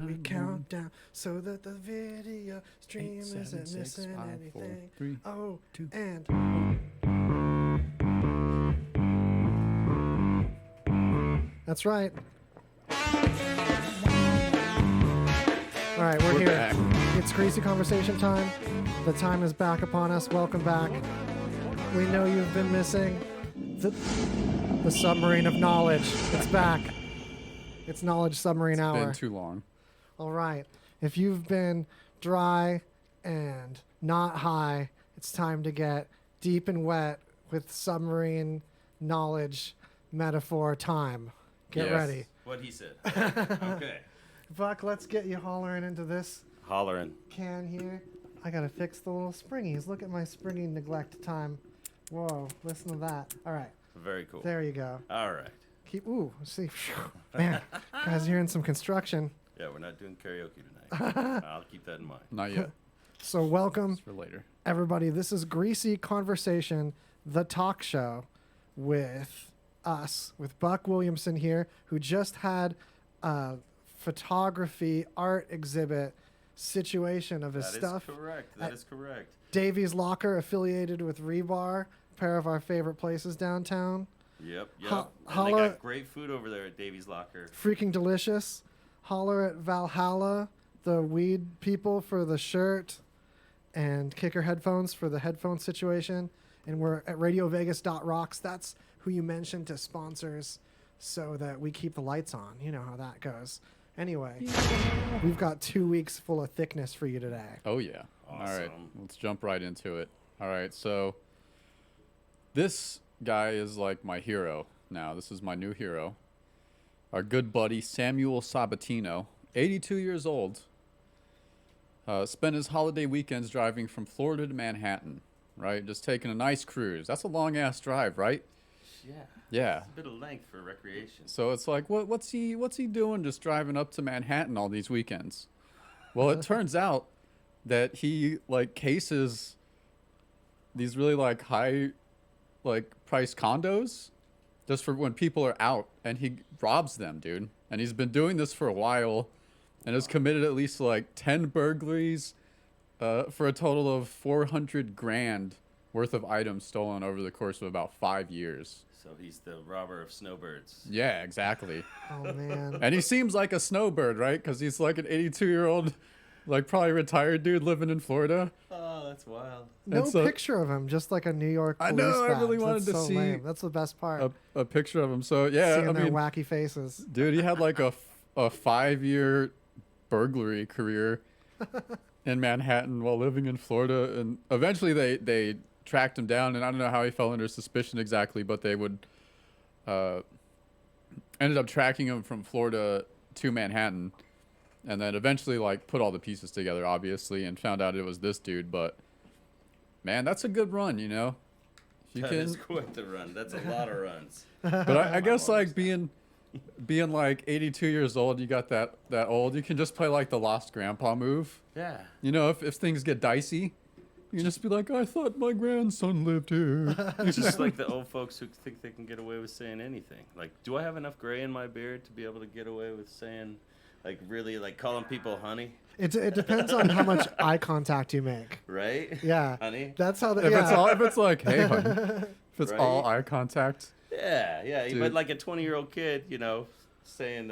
We count down so that the video stream isn't missing anything. Oh, and that's right. All right, we're here. Back. It's Greasy Conversation time. The time is back upon us. Welcome back. We know you've been missing the submarine of knowledge. It's back. It's Knowledge Submarine Hour. It's been too long. All right. If you've been dry and not high, it's time to get deep and wet with submarine knowledge metaphor time. Get ready. What he said. Okay. Buck, let's get you hollering into this Hollering. can here. I got to fix the little springies. Look at my springy neglect time. Whoa, listen to that. All right. Very cool. There you go. All right. Ooh, see. Man, guys, you're in some construction. Yeah, we're not doing karaoke tonight. I'll keep that in mind. Not yet. So welcome. It's for later. Everybody, this is Greasy Conversation, the talk show with us, with Buck Williamson here, who just had a photography art exhibit situation of his stuff. That is correct. That is correct. Davies Locker, affiliated with Rebar, a pair of our favorite places downtown. Yep. And they Holla, got great food over there at Davies Locker. freaking delicious. Holler at Valhalla, the weed people, for the shirt, and Kicker Headphones for the headphone situation. And we're at RadioVegas.rocks. That's who you mentioned to sponsors so that we keep the lights on. You know how that goes. Anyway, we've got 2 weeks full of thickness for you today. Oh, yeah. Awesome. All right. Let's jump right into it. All right. So this guy is like my hero now. This is my new hero. Our good buddy, Samuel Sabatino, 82 years old, spent his holiday weekends driving from Florida to Manhattan, right? Just taking a nice cruise. That's a long-ass drive, right? Yeah. Yeah. It's a bit of length for recreation. So it's like, what's he doing just driving up to Manhattan all these weekends? Well, it turns out that he like cases these really like high like price condos just for when people are out, and he robs them, dude. And he's been doing this for a while and has committed at least like 10 burglaries for a total of 400 grand worth of items stolen over the course of about 5 years. So he's the robber of snowbirds. Yeah, exactly. Oh, man. And he seems like a snowbird, right? Because he's like an 82-year-old, like probably retired dude living in Florida. Oh, that's wild. No And so- picture of him, just like a New York police I know, I really badge. wanted That's to so see lame. That's the best part. A picture of him. So yeah, Seeing I their mean, wacky faces. dude, he had like a 5-year burglary career in Manhattan while living in Florida, and eventually they tracked him down, and I don't know how he fell under suspicion exactly, but they would ended up tracking him from Florida to Manhattan, and then eventually like put all the pieces together, obviously, and found out it was this dude. But man, that's a good run, you know. If That is quite the run. That's a lot of runs. But I guess like being like 82 years old, you got that old, you can just play like the lost grandpa move. Yeah. You know, if things get dicey, you can just be like, I thought my grandson lived here. It's just like the old folks who think they can get away with saying anything. Like, do I have enough gray in my beard to be able to get away with saying, like, really, like, calling people honey? It depends on how much eye contact you make. Right? Yeah. Honey? That's how the If it's like, hey, honey, if it's Right? all eye contact. Yeah. Dude. But like a 20-year-old kid, you know, saying,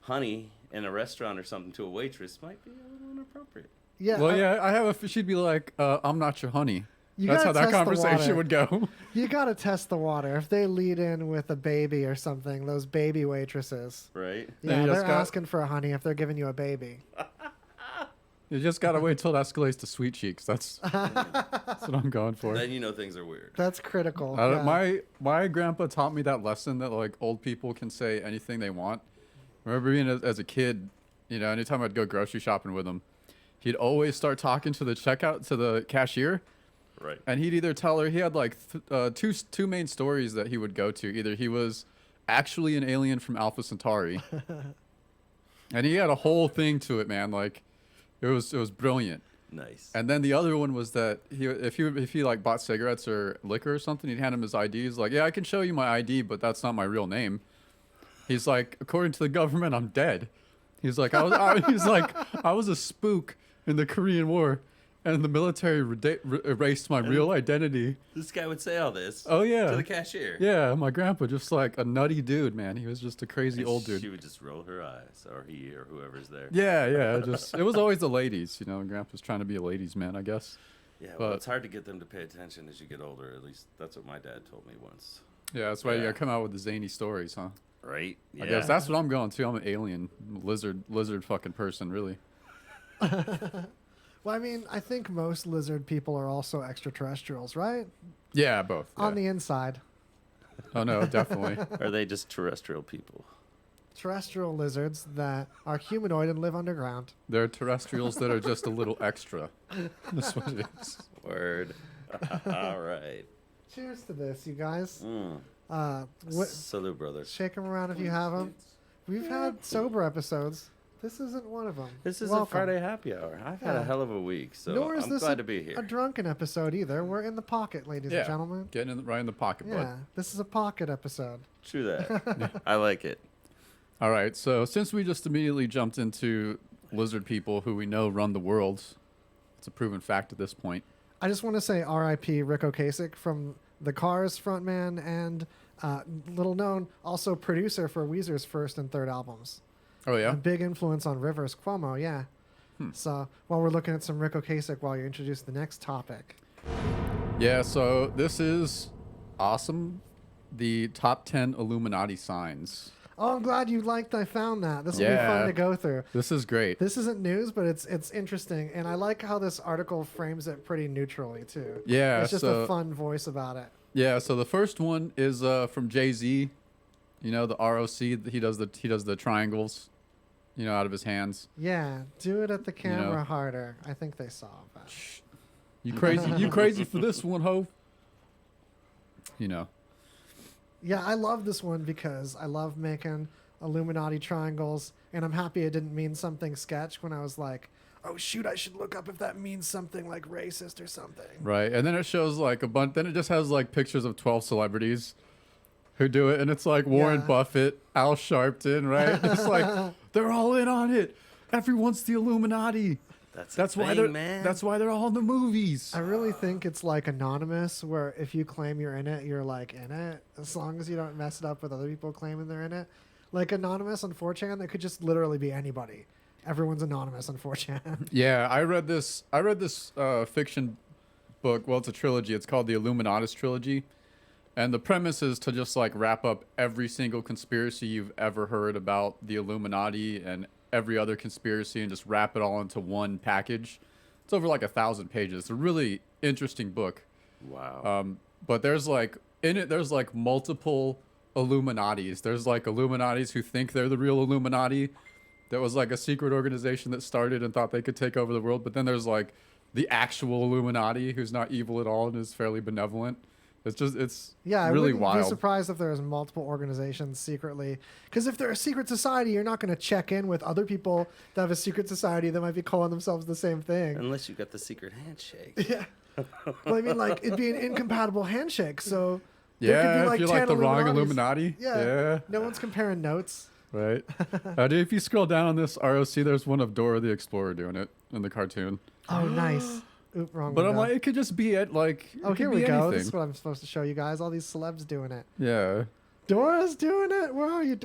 honey in a restaurant or something to a waitress might be a little inappropriate. Yeah. Well, yeah, I have she'd be like, I'm not your honey. That's gotta how that test the conversation water. would go. You got to test the water. If they lead in with a baby or something, those baby waitresses. Right? Yeah, you just they're asking for a honey if they're giving you a baby. You just gotta wait till it escalates to sweet cheeks. That's what I'm going for. Then you know things are weird. That's critical. I don't- Yeah. my grandpa taught me that lesson that like old people can say anything they want. I remember being as a kid, you know, anytime I'd go grocery shopping with him, he'd always start talking to the cashier, Right. and he'd either tell her he had like two main stories that he would go to. Either he was actually an alien from Alpha Centauri, and he had a whole thing to it, man. Like it was brilliant. Nice. And then the other one was that if he like bought cigarettes or liquor or something, he'd hand him his ID. He's like, yeah, I can show you my ID, but that's not my real name. He's like, according to the government, I'm dead. He's like, he's like, I was a spook in the Korean War, and the military erased my real identity. This guy would say all this. Oh yeah, To the cashier. yeah. My grandpa, just like a nutty dude, man. He was just a crazy And old dude. She would just roll her eyes, or he, or whoever's there. Yeah, yeah. Just it was always the ladies, you know. Grandpa's trying to be a ladies' man, I guess. Yeah, well, But- it's hard to get them to pay attention as you get older. At least that's what my dad told me once. Yeah, that's why you Yeah. gotta come out with the zany stories, huh? Right? Yeah. I guess that's what I'm going to. I'm an alien, lizard fucking person, really. Well, I mean, I think most lizard people are also extraterrestrials, right? Yeah, both. On yeah. the inside. Oh no, definitely. Are they just terrestrial people? Terrestrial lizards that are humanoid and live underground. They're terrestrials that are just a little extra. That's what it is. Word. All right. Cheers to this, you guys. Mm. Salute, brother. Shake them around if you have them. We've had sober episodes. This isn't one of them. This is Welcome. a Friday happy hour. I've had Yeah. a hell of a week, so Nor is I'm this glad to be here. a drunken episode either. We're in the pocket, ladies Yeah, and gentlemen. getting right in the pocket, bud. Yeah, this is a pocket episode. True that. I like it. All right, so since we just immediately jumped into lizard people who we know run the world, it's a proven fact at this point. I just want to say R.I.P. Rick Ocasek from the Cars frontman and little known also producer for Weezer's first and third albums. Oh yeah, A big influence on Rivers Cuomo, yeah. So while we're looking at some Rick Ocasek while you introduce the next topic. yeah. So this is awesome. The top 10 Illuminati signs. Oh, I'm glad you liked I found that. This will be Yeah. fun to go through. This is great. This isn't news, but it's interesting, and I like how this article frames it pretty neutrally too. Yeah, it's just so- a fun voice about it. Yeah, so the first one is from Jay-Z. You know, the ROC. He does the triangles, you know, out of his hands. Yeah, do it at the camera know. harder. I think they saw that. You crazy? You crazy for this one, ho? You know. Yeah, I love this one because I love making Illuminati triangles, and I'm happy it didn't mean something sketch when I was like, oh shoot, I should look up if that means something like racist or something. Right, and then it shows like a bunch. Then it just has like pictures of 12 celebrities who do it, and it's like Warren Yeah. Buffett, Al Sharpton, right? It's like they're all in on it. Everyone's the Illuminati. That's why they're man. that's why they're all in the movies. I really think it's like Anonymous, where if you claim you're in it, you're like in it, as long as you don't mess it up with other people claiming they're in it. Like Anonymous on 4chan, that could just literally be anybody. Everyone's anonymous on 4chan. Yeah, I read this fiction book. Well, it's a trilogy. It's called the Illuminatus trilogy, and the premise is to just like wrap up every single conspiracy you've ever heard about the Illuminati and every other conspiracy, and just wrap it all into one package. It's over like 1,000 pages. It's a really interesting book. Wow. But there's like in it, there's like multiple Illuminatis. There's like Illuminatis who think they're the real Illuminati. That was like a secret organization that started and thought they could take over the world. But then there's like the actual Illuminati who's not evil at all and is fairly benevolent. It's Yeah, I really wouldn't be wild. surprised if there was multiple organizations secretly. Because if they're a secret society, you're not going to check in with other people that have a secret society that might be calling themselves the same thing. Unless you got the secret handshake. Yeah. Well, I mean, like, it'd be an incompatible handshake. So there could Yeah, be, if like, you're 10 like the wrong Illuminatis. Illuminati. Yeah. No one's comparing notes. Right. Dude, if you scroll down on this ROC, there's one of Dora the Explorer doing it in the cartoon. Oh, nice. Oop, wrong But I'm window. like, it could just be it. Like, Oh, it here could we be go. anything. This is what I'm supposed to show you guys. All these celebs doing it. Yeah. Dora's doing it. Where are you?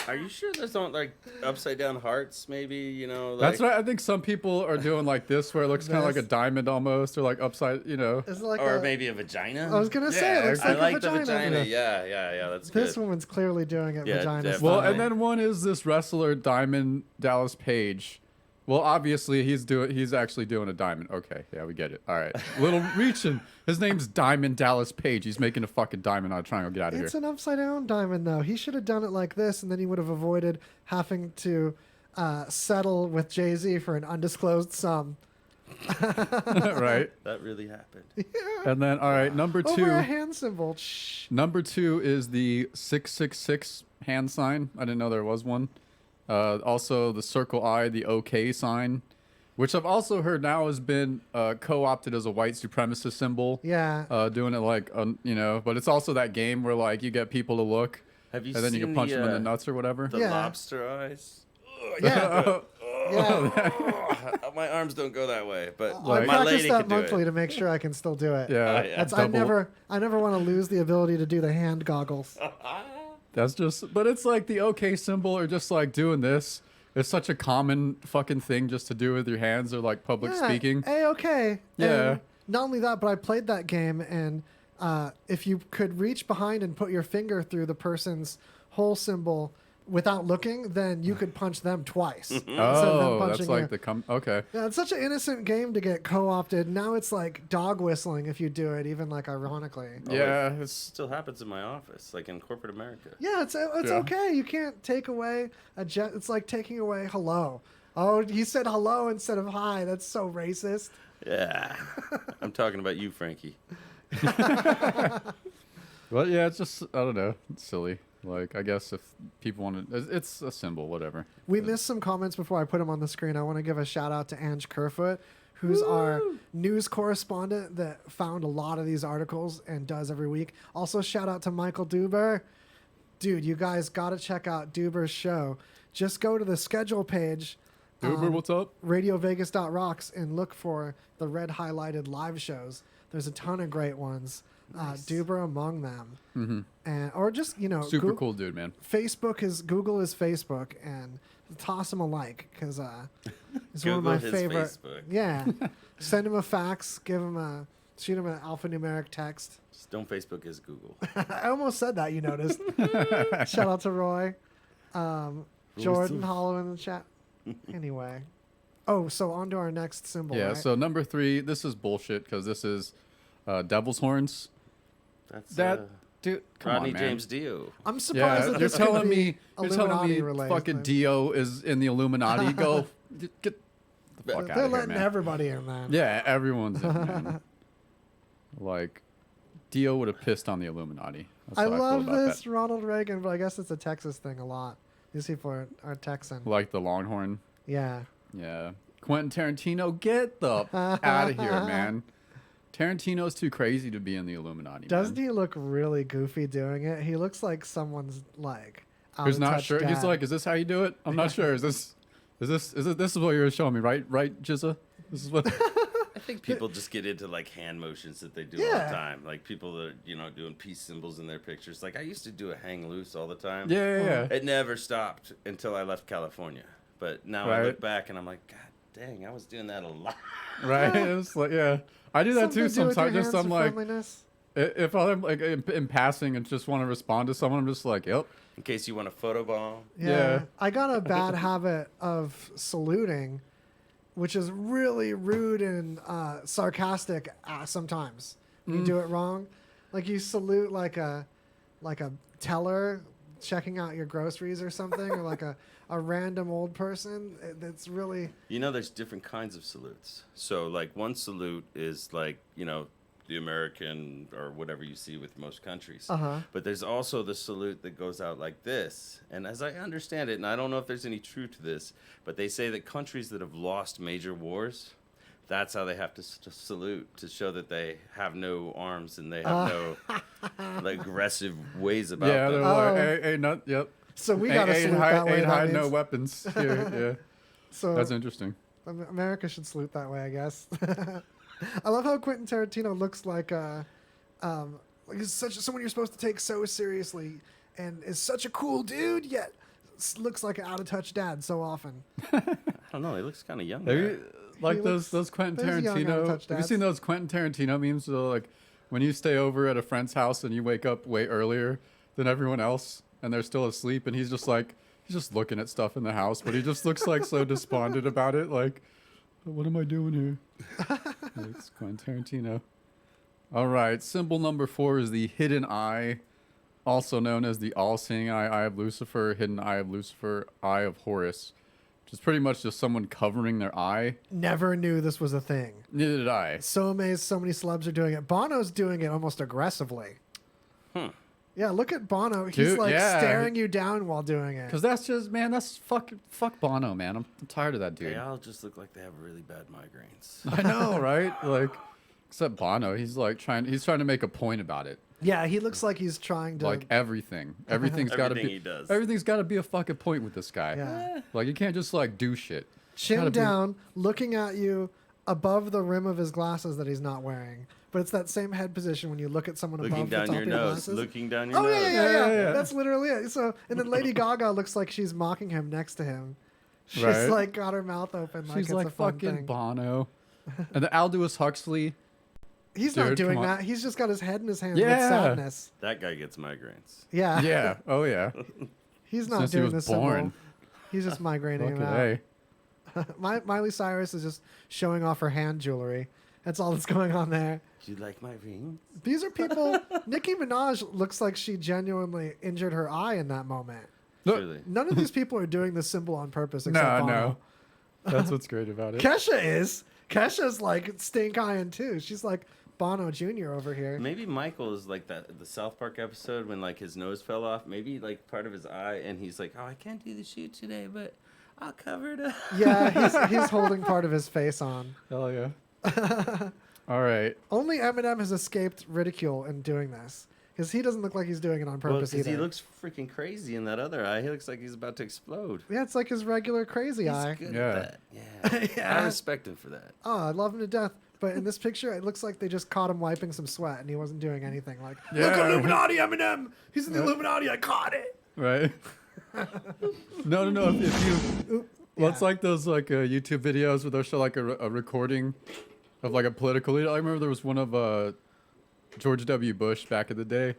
Are you sure there's not like upside down hearts? Maybe, you know. Like, That's right. I think some people are doing like this, where it looks kind of like a This? diamond almost, or like upside. You know. Is it like Or a, maybe a vagina. I was gonna say Yeah, it looks I like, like a the vagina. vagina. Yeah. That's This good. woman's clearly doing it Yeah, vagina definitely. Well, style. and then one is this wrestler Diamond Dallas Page. Well, obviously he's actually doing a diamond. Okay, yeah, we get it. All right, little reaching. His name's Diamond Dallas Page. He's making a fucking diamond out of triangle. Get out of It's here. an upside down diamond, though. He should have done it like this, and then he would have avoided having to settle with Jay-Z for an undisclosed sum. Right. That really happened. And then all right, number Over a two. hand symbol. Shh. Number two is the 666 hand sign. I didn't know there was one. Also the circle I, the OK sign, which I've also heard now has been co-opted as a white supremacist symbol. Yeah. Doing it like, you know, but it's also that game where like you get people to look Have you and then seen you can punch them in the nuts or whatever. the Yeah. lobster eyes? Yeah. My arms don't go that way, but I my practice lady that can do monthly it. to make sure I can still do it. Yeah, yeah. That's double. I never want to lose the ability to do the hand goggles. That's just, but it's like the OK symbol or just like doing this. It's such a common fucking thing just to do with your hands or like public speaking. Okay. Yeah. And not only that, but I played that game, and if you could reach behind and put your finger through the person's whole symbol without looking, then you could punch them twice. instead of them Oh, punching that's like you. the okay. Yeah, it's such an innocent game to get co-opted. Now it's like dog whistling if you do it, even like ironically. Yeah, It it's still happens in my office, like in corporate America. Yeah, it's Yeah. okay. You can't take away it's like taking away hello. Oh, he said hello instead of hi. That's so racist. Yeah. I'm talking about you, Frankie. well, yeah, it's just I don't know, it's silly. Like I guess if people want to, it's a symbol, whatever. We missed some comments before I put them on the screen. I want to give a shout out to Ange Kerfoot, who's our news correspondent that found a lot of these articles and does every week. Also, shout out to Michael Duber. Dude, you guys got to check out Duber's show. Just go to the schedule page, Uber, what's up? radiovegas.rocks, and look for the red highlighted live shows. There's a ton of great ones. Nice. Duber among them. Mm-hmm. And or just, Super cool dude, man. Google is Facebook, and toss him a like because it's one of Google my his favorite. Facebook. Yeah, send him a fax, shoot him an alphanumeric text. Just don't Facebook his Google. I almost said that, you noticed. Shout out to Roy, Jordan Hollow in the chat. Anyway, so on to our next symbol. Yeah. right? So number 3, this is bullshit because this is devil's horns. That's Dude, come Rodney on, man. James Dio. I'm surprised Yeah, that you're this could telling be me Illuminati related. fucking Dio is in the Illuminati. Go get the fuck out They're of here, letting man. everybody in, man. Yeah, everyone's in, man. Like Dio would have pissed on the Illuminati. That's I how love feel about this that. Ronald Reagan, but I guess it's a Texas thing a lot. These people are Texan. Like the Longhorn. Yeah. Yeah. Quentin Tarantino, get the out of here, man. Tarantino's too crazy to be in the Illuminati. Doesn't he look really goofy doing it? He looks like someone's like Who's not sure? He's like, is this how you do it? I'm not sure. This is what you're showing me, right? Right, Jizza? This is what. I think people just get into like hand motions that they do all Yeah. the time. Like people that doing peace symbols in their pictures. Like I used to do a hang loose all the time. Yeah. It never stopped until I left California. But now I Right. look back and I'm like, God dang, I was doing that a lot. Right? It's like, yeah. I do that too sometimes. Just I'm like, friendliness. if I'm like in passing and just want to respond to someone, I'm just like, yep. In case you want a photo bomb. Yeah. I got a bad habit of saluting, which is really rude and sarcastic sometimes. When you do it wrong. Like you salute like a teller checking out your groceries or something, or like a random old person. That's really... There's different kinds of salutes. So, like, one salute is like, the American or whatever you see with most countries. Uh-huh. But there's also the salute that goes out like this. And as I understand it, and I don't know if there's any truth to this, but they say that countries that have lost major wars, that's how they have to salute to show that they have no arms and they have no like, aggressive ways about Yeah, them. they're like, hey, nut, yep. So we got to salute that way. Ain't that hide no means. weapons. Yeah. So That's interesting. America should salute that way, I guess. I love how Quentin Tarantino looks like he's someone you're supposed to take so seriously, and is such a cool dude, yet looks like an out of touch dad so often. I don't know. He looks kind of young. Have there. you, like He those looks- Quentin those young Tarantino? out-of-touch Have you dads. seen those Quentin Tarantino memes? So like when you stay over at a friend's house and you wake up way earlier than everyone else, and they're still asleep, and he's just looking at stuff in the house, but he just looks like so despondent about it. Like, what am I doing here? It's Quentin Tarantino. All right, symbol number 4 is the hidden eye, also known as the all-seeing eye, eye of Lucifer, hidden eye of Lucifer, eye of Horus, which is pretty much just someone covering their eye. Never knew this was a thing. Neither did I. So amazed so many celebs are doing it. Bono's doing it almost aggressively. Yeah, look at Bono. He's Dude, like yeah. staring you down while doing it. Because that's just, man, that's fuck Bono, man. I'm tired of that dude. They all just look like they have really bad migraines. I know, right? Like, Except Bono, he's trying to make a point about it. Yeah, he looks like he's trying to. Like everything's got to Everything be. he does. Everything's got to be a fucking point with this guy. Yeah. Like you can't just like do shit. Chin Gotta be- down, looking at you above the rim of his glasses that he's not wearing. But it's that same head position when you look at someone Looking above the down top your of your nose. glasses. Looking down your Oh nose. Yeah. That's literally it. So, and then Lady Gaga looks like she's mocking him next to him. She's Right. like got her mouth open, like She's it's like a fun fucking thing. Bono. And the Aldous Huxley. He's Dude, not doing come on. that. He's just got his head in his hands with Yeah. sadness. That guy gets migraines. Yeah. Yeah. Oh yeah. He's not Since he doing was this symbol. born. He's just migrating him Fucking out. A. Miley Cyrus is just showing off her hand jewelry. That's all that's going on there. Do you like my ring? These are people. Nicki Minaj looks like she genuinely injured her eye in that moment. Look, Truly. None of these people are doing this symbol on purpose except no. Bono. That's what's great about it. Kesha is. Kesha's like stink eyeing too. She's like Bono Jr. over here. Maybe Michael is like that the South Park episode when like his nose fell off. Maybe like part of his eye, and he's like, "Oh, I can't do the shoot today, but I'll cover it up." Yeah, he's holding part of his face on. Hell yeah. All right. Only Eminem has escaped ridicule in doing this because he doesn't look like he's doing it on Well, purpose because either. he looks freaking crazy in that other eye. He looks like he's about to explode. Yeah, it's like his regular crazy He's eye. good Yeah. at that. Yeah. Yeah. I respect him for that. Oh, I love him to death. But in this picture, it looks like they just caught him wiping some sweat and he wasn't doing anything. Like, look, Yeah. Illuminati, Eminem! He's in the Yeah. Illuminati, I caught it! Right. No. If you, well, it's Yeah. like those like YouTube videos where they'll show like a recording of like a political leader. I remember there was one of George W. Bush back in the day.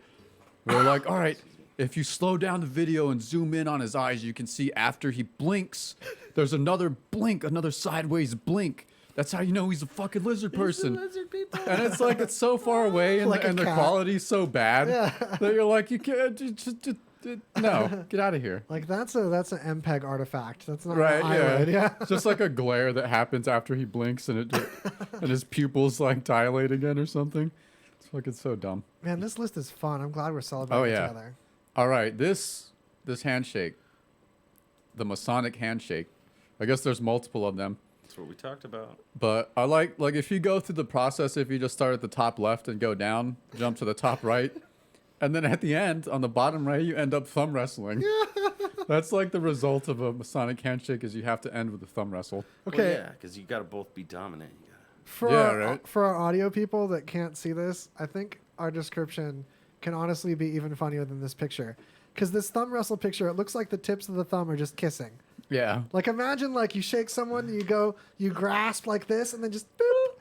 Where they're like, all right, if you slow down the video and zoom in on his eyes, you can see after he blinks, there's another blink, another sideways blink. That's how you know he's a fucking lizard person. Lizard people. And it's like it's so far away and, Like a and the cat. quality's so bad Yeah. that you're like, you can't no, get out of here. Like, that's an MPEG artifact. That's not Right, an eyelid. Yeah. It's just like a glare that happens after he blinks and and his pupils like dilate again or something. It's fucking so dumb. Man, this list is fun. I'm glad we're celebrating Oh, yeah. together. All right, this handshake, the Masonic handshake. I guess there's multiple of them, That's what we talked about. but I like if you go through the process, if you just start at the top left and go down, jump to the top right, and then at the end on the bottom right, you end up thumb wrestling. That's like the result of a Masonic handshake is you have to end with a thumb wrestle. Okay. Well, yeah, because you got to both be dominant. You gotta- For, Yeah, our, right. for our audio people that can't see this, I think our description can honestly be even funnier than this picture. Because this thumb wrestle picture, it looks like the tips of the thumb are just kissing. Yeah. Like, imagine, like, you shake someone and you grasp like this and then just boop.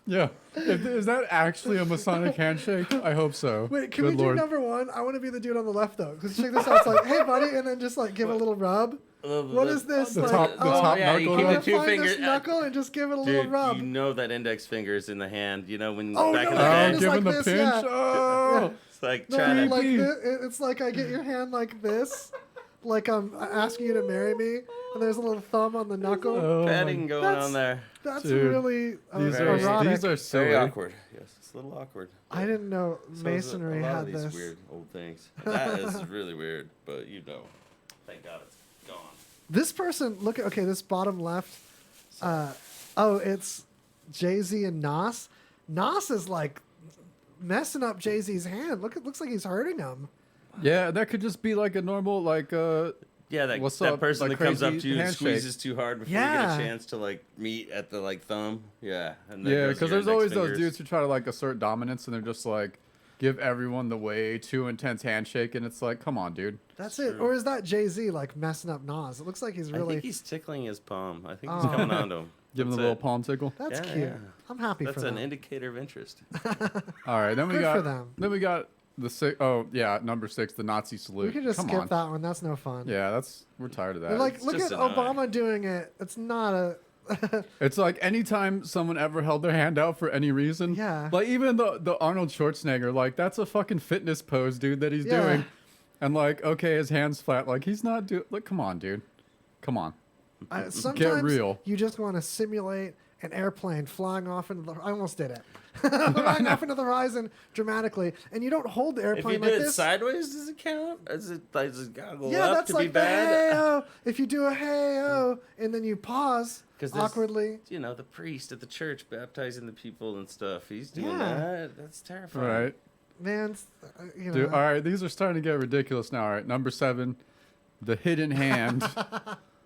Yeah. Is that actually a Masonic handshake? I hope so. Wait, can Good we do Lord. number one? I want to be the dude on the left, though. Because check this out. It's like, hey, buddy, and then just, like, give a little rub. What is this? The like, top- the oh, top yeah, you knuckle keep I'm rub? the gonna two find this fingers. knuckle and just give it a little Dude, rub. you know that index finger's in the hand. You know when Oh, back no, in yeah. the Oh, day, Just giving like the this, pinch. yeah. Oh. it's like No, trying to. like Creepy. it's like I get your hand like this, like I'm asking you to marry me, and there's a little thumb on the knuckle. Oh, my- Petting going That's- on there. That's Dude, really These Very- erotic. are silly. Very awkward. Yes, it's a little awkward. I didn't know So is masonry a lot had of these this. weird old things. That is really weird, but you know, thank God it's gone. This person, look at this bottom left. It's Jay-Z and Nas. Nas is like messing up Jay-Z's hand. Looks like he's hurting him. Yeah, that could just be like a normal Yeah, that, What's that up? person Like that comes up crazy to you and handshake. squeezes too hard before you Yeah. get a chance to like meet at the like thumb. Yeah, and there yeah, goes because your there's index always fingers. those dudes who try to like assert dominance and they're just like give everyone the way too intense handshake and it's like, come on, dude. That's It's it. true. Or is that Jay-Z like messing up Nas? It looks like he's I really. think he's tickling his palm. I think he's Oh. coming on to him. Give him That's the little it. palm tickle. That's Yeah, cute. yeah. I'm happy That's for an them. indicator of interest. All right, then we Good got for them. then we got the number 6, the Nazi salute. We could just Come skip on. that one. That's no fun. Yeah, we're tired of that. They're like, It's look at just annoying. Obama doing it. It's not a. It's like anytime someone ever held their hand out for any reason. Yeah. Like even the Arnold Schwarzenegger, like that's a fucking fitness pose, dude, that he's Yeah. doing. And like, okay, his hand's flat. Like he's not doing. Like, come on, dude. Come on. Sometimes real. you just want to simulate an airplane flying off into the. I almost did it. Flying off into the horizon dramatically, and you don't hold the If airplane you like do it this. sideways, does it count? Is it like does it gotta go Yeah, up that's to like be the bad? hey-oh. If you do a hey-oh, and then you pause 'Cause there's- awkwardly. You know, the priest at the church baptizing the people and stuff. He's doing Yeah. that. That's terrifying. Right. Man, you know. Dude, all right, these are starting to get ridiculous now. All right, number 7, the hidden hand.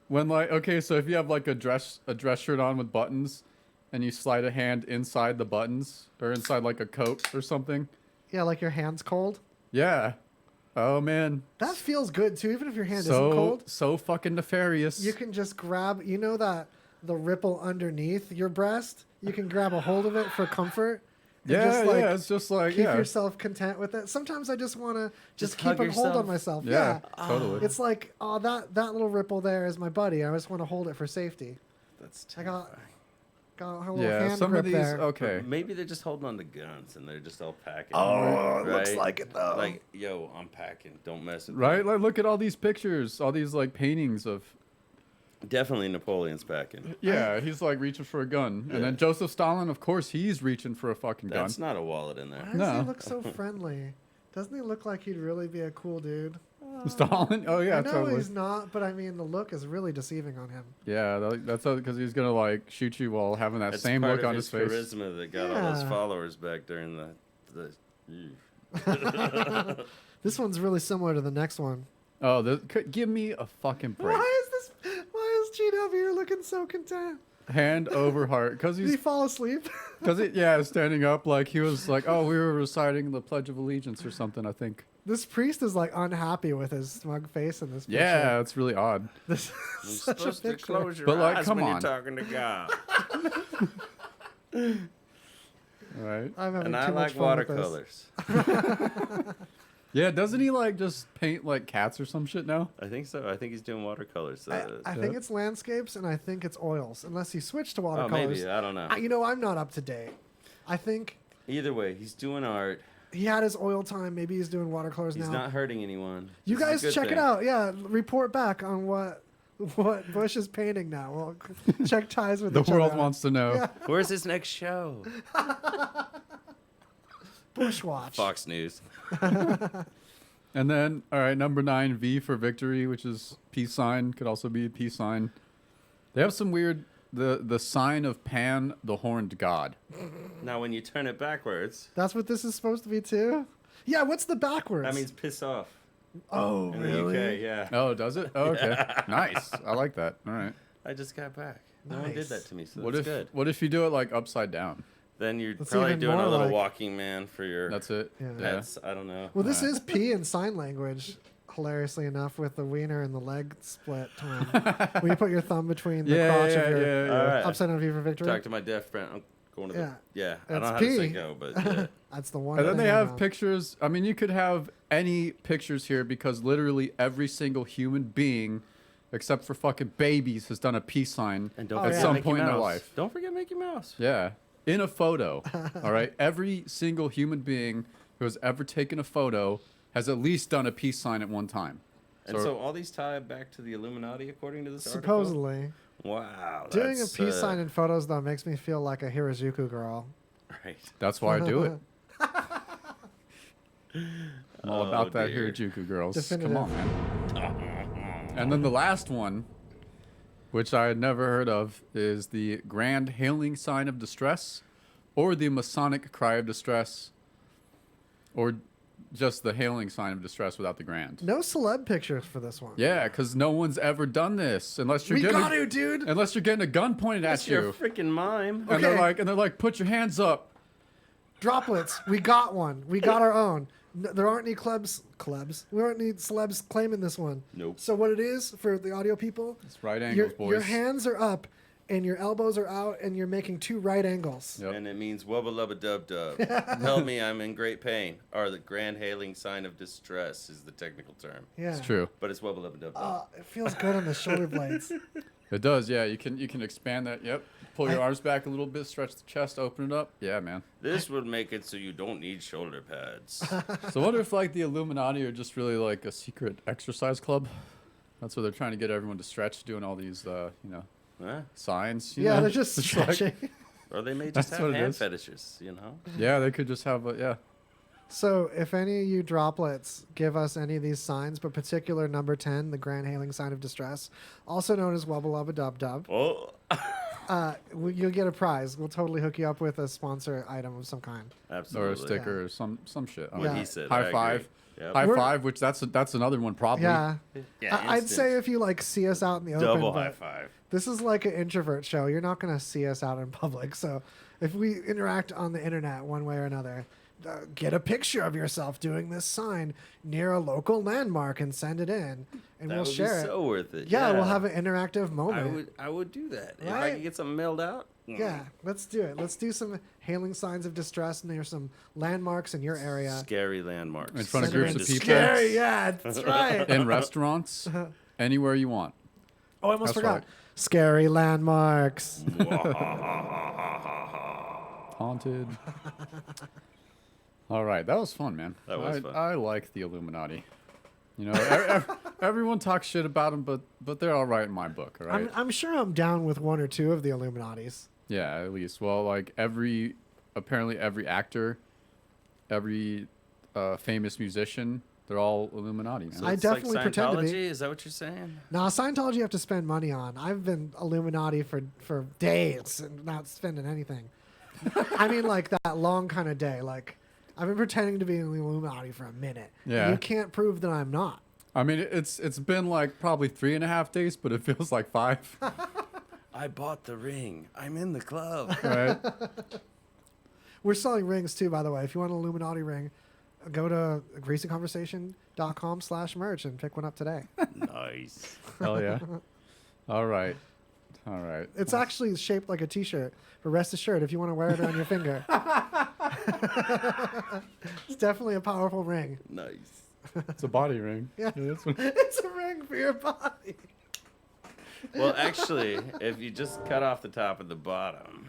When like, okay, so if you have like a dress shirt on with buttons, and you slide a hand inside the buttons or inside like a coat or something. Yeah, like your hand's cold. Yeah. Oh man. That feels good too, even if your hand So isn't cold. so fucking nefarious. You can just grab, you know that the ripple underneath your breast. You can grab a hold of it for comfort. And Yeah, just like yeah. It's just like keep yeah. yourself content with it. Sometimes I just want to just keep hug a hold on yourself. myself. Yeah, totally. It's like, oh, that little ripple there is my buddy. I just want to hold it for safety. That's I terrifying. got a little Yeah, hand some grip of these. there. Okay. Maybe they're just holding on to guns and they're just all packing. Oh, it looks right? like it though. Like, yo, I'm packing. Don't mess with Right. me. Like, look at all these pictures, all these like paintings of. Definitely Napoleon's packing. Yeah, he's like reaching for a gun, Yeah. and then Joseph Stalin, of course, he's reaching for a fucking gun. That's not a wallet in Why there. does No. he look so friendly? Doesn't he look like he'd really be a cool dude? Stalin. Oh yeah, I know totally. he's not, but I mean, the look is really deceiving on him. Yeah, that's because he's gonna like shoot you while having that That's same part look of on his his face. charisma that got all his Yeah. followers back during the This one's really similar to the next one. Oh, give me a fucking break. Why is GW here looking so content? Hand over heart, because Did he he's fall asleep? standing up like he was like, oh, we were reciting the Pledge of Allegiance or something. I think. This priest is like unhappy with his smug face in this picture. Yeah, it's really odd. This You're is such a supposed to picture. close your But, like, eyes come when on. you're talking to God. Right. I'm having And I too like much fun with this. watercolors. Yeah, doesn't he like just paint like cats or some shit now? I think so. I think he's doing watercolors. I think it's landscapes and I think it's oils, unless he switched to oh, watercolors. maybe. I don't know. You know, I'm not up to date. I think Either way, he's doing art. he had his oil time. Maybe he's doing watercolors He's now. not hurting anyone. You This is a guys good check thing. it out. Yeah, report back on what Bush is painting now. Well, check ties with The each other world out. wants to know. Yeah. Where's his next show? Bush watch. Fox News. And then, all right, number 9, V for victory, which is peace sign. Could also be a peace sign. They have some weird, the sign of Pan, the horned god. Now, when you turn it backwards, That's what this is supposed to be too. Yeah, what's the backwards? that means piss off. oh, In really? the UK, yeah. Oh, does it? Oh, okay. Nice. I like that. All right. I just got back. No one did Nice. that to me, so What that's if good. what if you do it like upside down? Then you're That's probably even doing a more little like- walking man for your That's it. Yeah. pets. I don't know. Well, this is P in sign language. Hilariously enough, with the wiener and the leg split time, when you put your thumb between the Yeah, crotch yeah, of your yeah, yeah. All right. upside down V for victory. Talk to my deaf friend. I'm going to the. Yeah. Yeah. I That's don't know how to say P. go, but yeah. That's the one. And then thing they have about- pictures. I mean, you could have any pictures here because literally every single human being, except for fucking babies, has done a peace sign And don't Oh, at forget yeah. some Mickey point in their Mouse. life. Don't forget Mickey Mouse. Yeah. In a photo. All right. Every single human being who has ever taken a photo has at least done a peace sign at one time. And so all these tie back to the Illuminati, according to this article? supposedly Wow. doing a that's, peace sign in photos though makes me feel like a Hirajuku girl. Right. That's why I do it. I'm all Oh, about that dear. Hirajuku girls. Definitive. Come on, man. And then the last one, which I had never heard of, is the Grand Hailing Sign of Distress, or the Masonic Cry of Distress, or just the Hailing Sign of Distress without the grand. No celeb pictures for this one. Yeah, because no one's ever done this unless you're We getting got to, dude. unless you're getting a gun pointed That's at your you, freaking mime. and they're Okay. like, put your hands up. Droplets. We got one. We got our own. There aren't any clubs. We aren't any celebs claiming this one. Nope. So what it is for the audio people? It's right angles, boys. Your hands are up, and your elbows are out, and you're making 2 right angles. Yep. And it means wubba lubba dub dub. Help me, I'm in great pain. Or the grand hailing sign of distress is the technical term. Yeah. It's true. But it's wubba lubba dub dub. It feels good on the shoulder blades. It does, yeah. You can expand that. Yep. Pull your arms back a little bit, stretch the chest, open it up. Yeah, man. This would make it so you don't need shoulder pads. So I wonder if like the Illuminati are just really like a secret exercise club. That's what they're trying to get everyone to stretch, doing all these, Huh? signs. You Yeah, know? they're just It's like- stretching. Or they may just That's have what it hand is. fetishes, you know? yeah, they could just have a yeah. So, if any of you droplets give us any of these signs, but particular number 10, the grand hailing sign of distress, also known as wubba lubba dub dub, Oh, you'll get a prize. We'll totally hook you up with a sponsor item of some kind. absolutely. Or a sticker or some shit. I What don't Yeah. he said. know. I High agree. five. Yep. High We're- five, which that's another one probably. Yeah. Yeah, I'd instant. say if you like see us out in the open, Double but high five. this is like an introvert show. You're not going to see us out in public. So if we interact on the internet one way or another, get a picture of yourself doing this sign near a local landmark and send it in, and That we'll would share be it. so worth it. Yeah, we'll have an interactive moment. I would do that. If I Right? could get something mailed out. Yeah, let's do it. Let's do some hailing signs of distress near some landmarks in your area. Scary landmarks. In front of Send it groups in. of people. Scary, yeah, that's right. In restaurants, anywhere you want. Oh, I almost That's forgot. right. Scary landmarks. Haunted. All right, that was fun, man. That was fun. I like the Illuminati. You know, everyone talks shit about them, but they're all right in my book, all right? I'm sure I'm down with one or two of the Illuminatis. Yeah, at least. Well, like apparently every actor, every famous musician, they're all Illuminati, man. So I it's definitely like pretend to be. Scientology? Is that what you're saying? Now, Scientology you have to spend money on. I've been Illuminati for days and not spending anything. I mean, like that long kind of day. Like, I've been pretending to be in the Illuminati for a minute. Yeah. You can't prove that I'm not. I mean, it's been like probably 3.5 days, but it feels like 5, I bought the ring. I'm in the club. right? We're selling rings too, by the way. If you want an Illuminati ring, go to greasyconversation.com/merch and pick one up today. Nice. Hell yeah. All right. All right. It's actually shaped like a T-shirt, but rest assured, if you want to wear it on your finger, it's definitely a powerful ring. Nice. It's a body ring. Yeah. That's what- It's a ring for your body. Well, actually, if you just cut off the top and the bottom,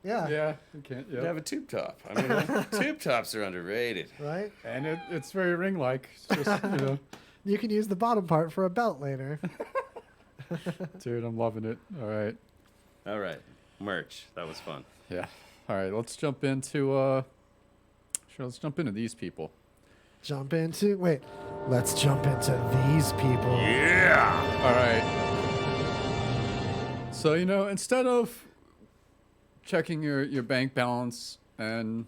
Yeah. yeah, you can't. you Yeah. have a tube top. I mean, tube tops are underrated. Right? And it's very ring-like. It's just, you know, You can use the bottom part for a belt later. dude, I'm loving it. All right. All right. Merch. That was fun. Yeah. All right. Let's jump into let's jump into these people. Let's jump into these people. Yeah. All right. So, you know, instead of checking your bank balance and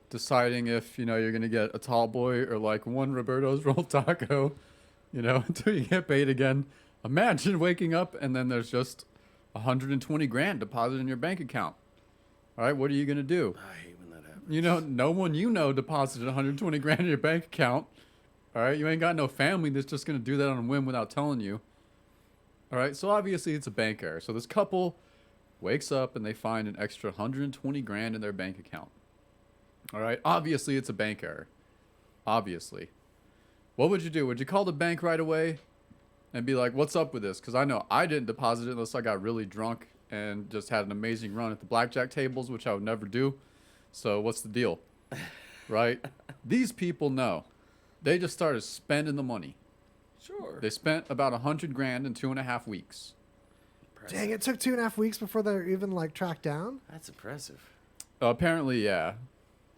deciding if, you know, you're going to get a tall boy or like one Roberto's rolled taco, you know, until you get paid again, imagine waking up and then there's just 120 grand deposited in your bank account. All right, what are you going to do? I hate when that happens. You know, no one you know deposited 120 grand in your bank account. All right, you ain't got no family that's just going to do that on a whim without telling you. All right, so obviously it's a bank error. So this couple wakes up and they find an extra 120 grand in their bank account. All right, obviously it's a bank error. Obviously. What would you do? Would you call the bank right away and be like, what's up with this? Because I know I didn't deposit it unless I got really drunk and just had an amazing run at the blackjack tables, which I would never do. So what's the deal? Right? These people know. They just started spending the money. Sure. They spent about 100 grand in 2.5 weeks. Dang, it took 2.5 weeks before they're even like tracked down. That's impressive. Apparently, yeah.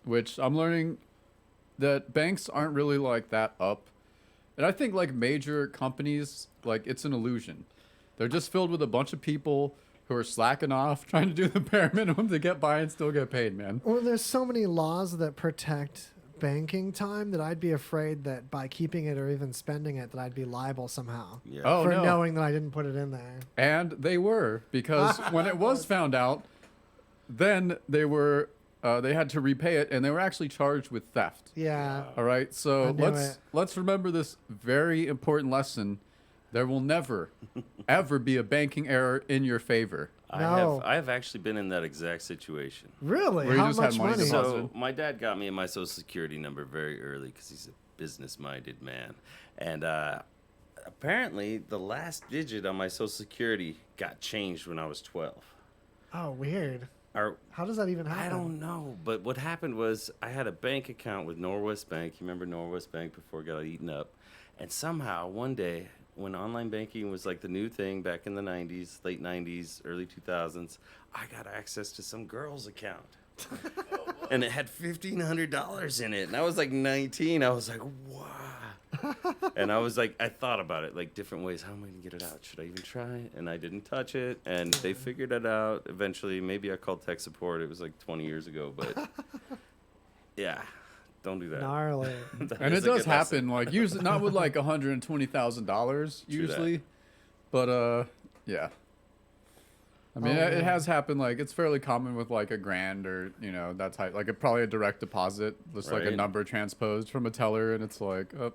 Which I'm learning that banks aren't really like that up. And I think like major companies, like it's an illusion. They're just filled with a bunch of people who are slacking off, trying to do the bare minimum to get by and still get paid, man. Well, there's so many laws that protect banking time that I'd be afraid that by keeping it or even spending it, that I'd be liable somehow Yeah. Oh, for no. knowing that I didn't put it in there. And they were, because when it was found out, then they had to repay it, and they were actually charged with theft. Yeah. All right, I so knew it. let's remember this very important lesson. There will never, ever be a banking error in your favor. No. I have actually been in that exact situation. Really? Where you How just had much money money? deposited. So my dad got me my social security number very early because he's a business-minded man, and apparently the last digit on my social security got changed when I was 12. Oh, weird. Or How does that even happen? I don't know, but what happened was I had a bank account with Norwest Bank. You remember Norwest Bank before it got eaten up, and somehow one day when online banking was like the new thing back in the 90s, late 90s, early 2000s, I got access to some girl's account. And it had $1,500 in it. And I was like 19. I was like, wow. And I was like, I thought about it, like different ways. How am I going to get it out? Should I even try? And I didn't touch it. And they figured it out eventually. Maybe I called tech support. It was like 20 years ago. But yeah, don't do that. Gnarly. And it does happen, like usually not with like $120,000 usually, but yeah. I mean, it has happened. Like it's fairly common with like $1,000 or that type. Like probably a direct deposit, just like a number transposed from a teller, and it's like, oh.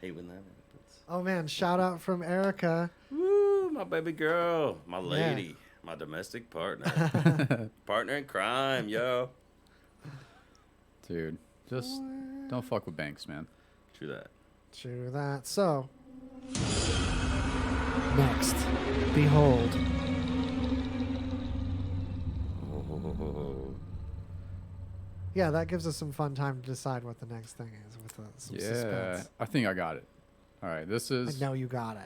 Hate when that happens. Oh man, shout out from Erica. Woo, my baby girl, my lady, my domestic partner, partner in crime, yo. Dude, just don't fuck with banks, man. True that. True that. So, next, behold. Yeah, that gives us some fun time to decide what the next thing is with some suspense. I think I got it. All right, this is. I know you got it.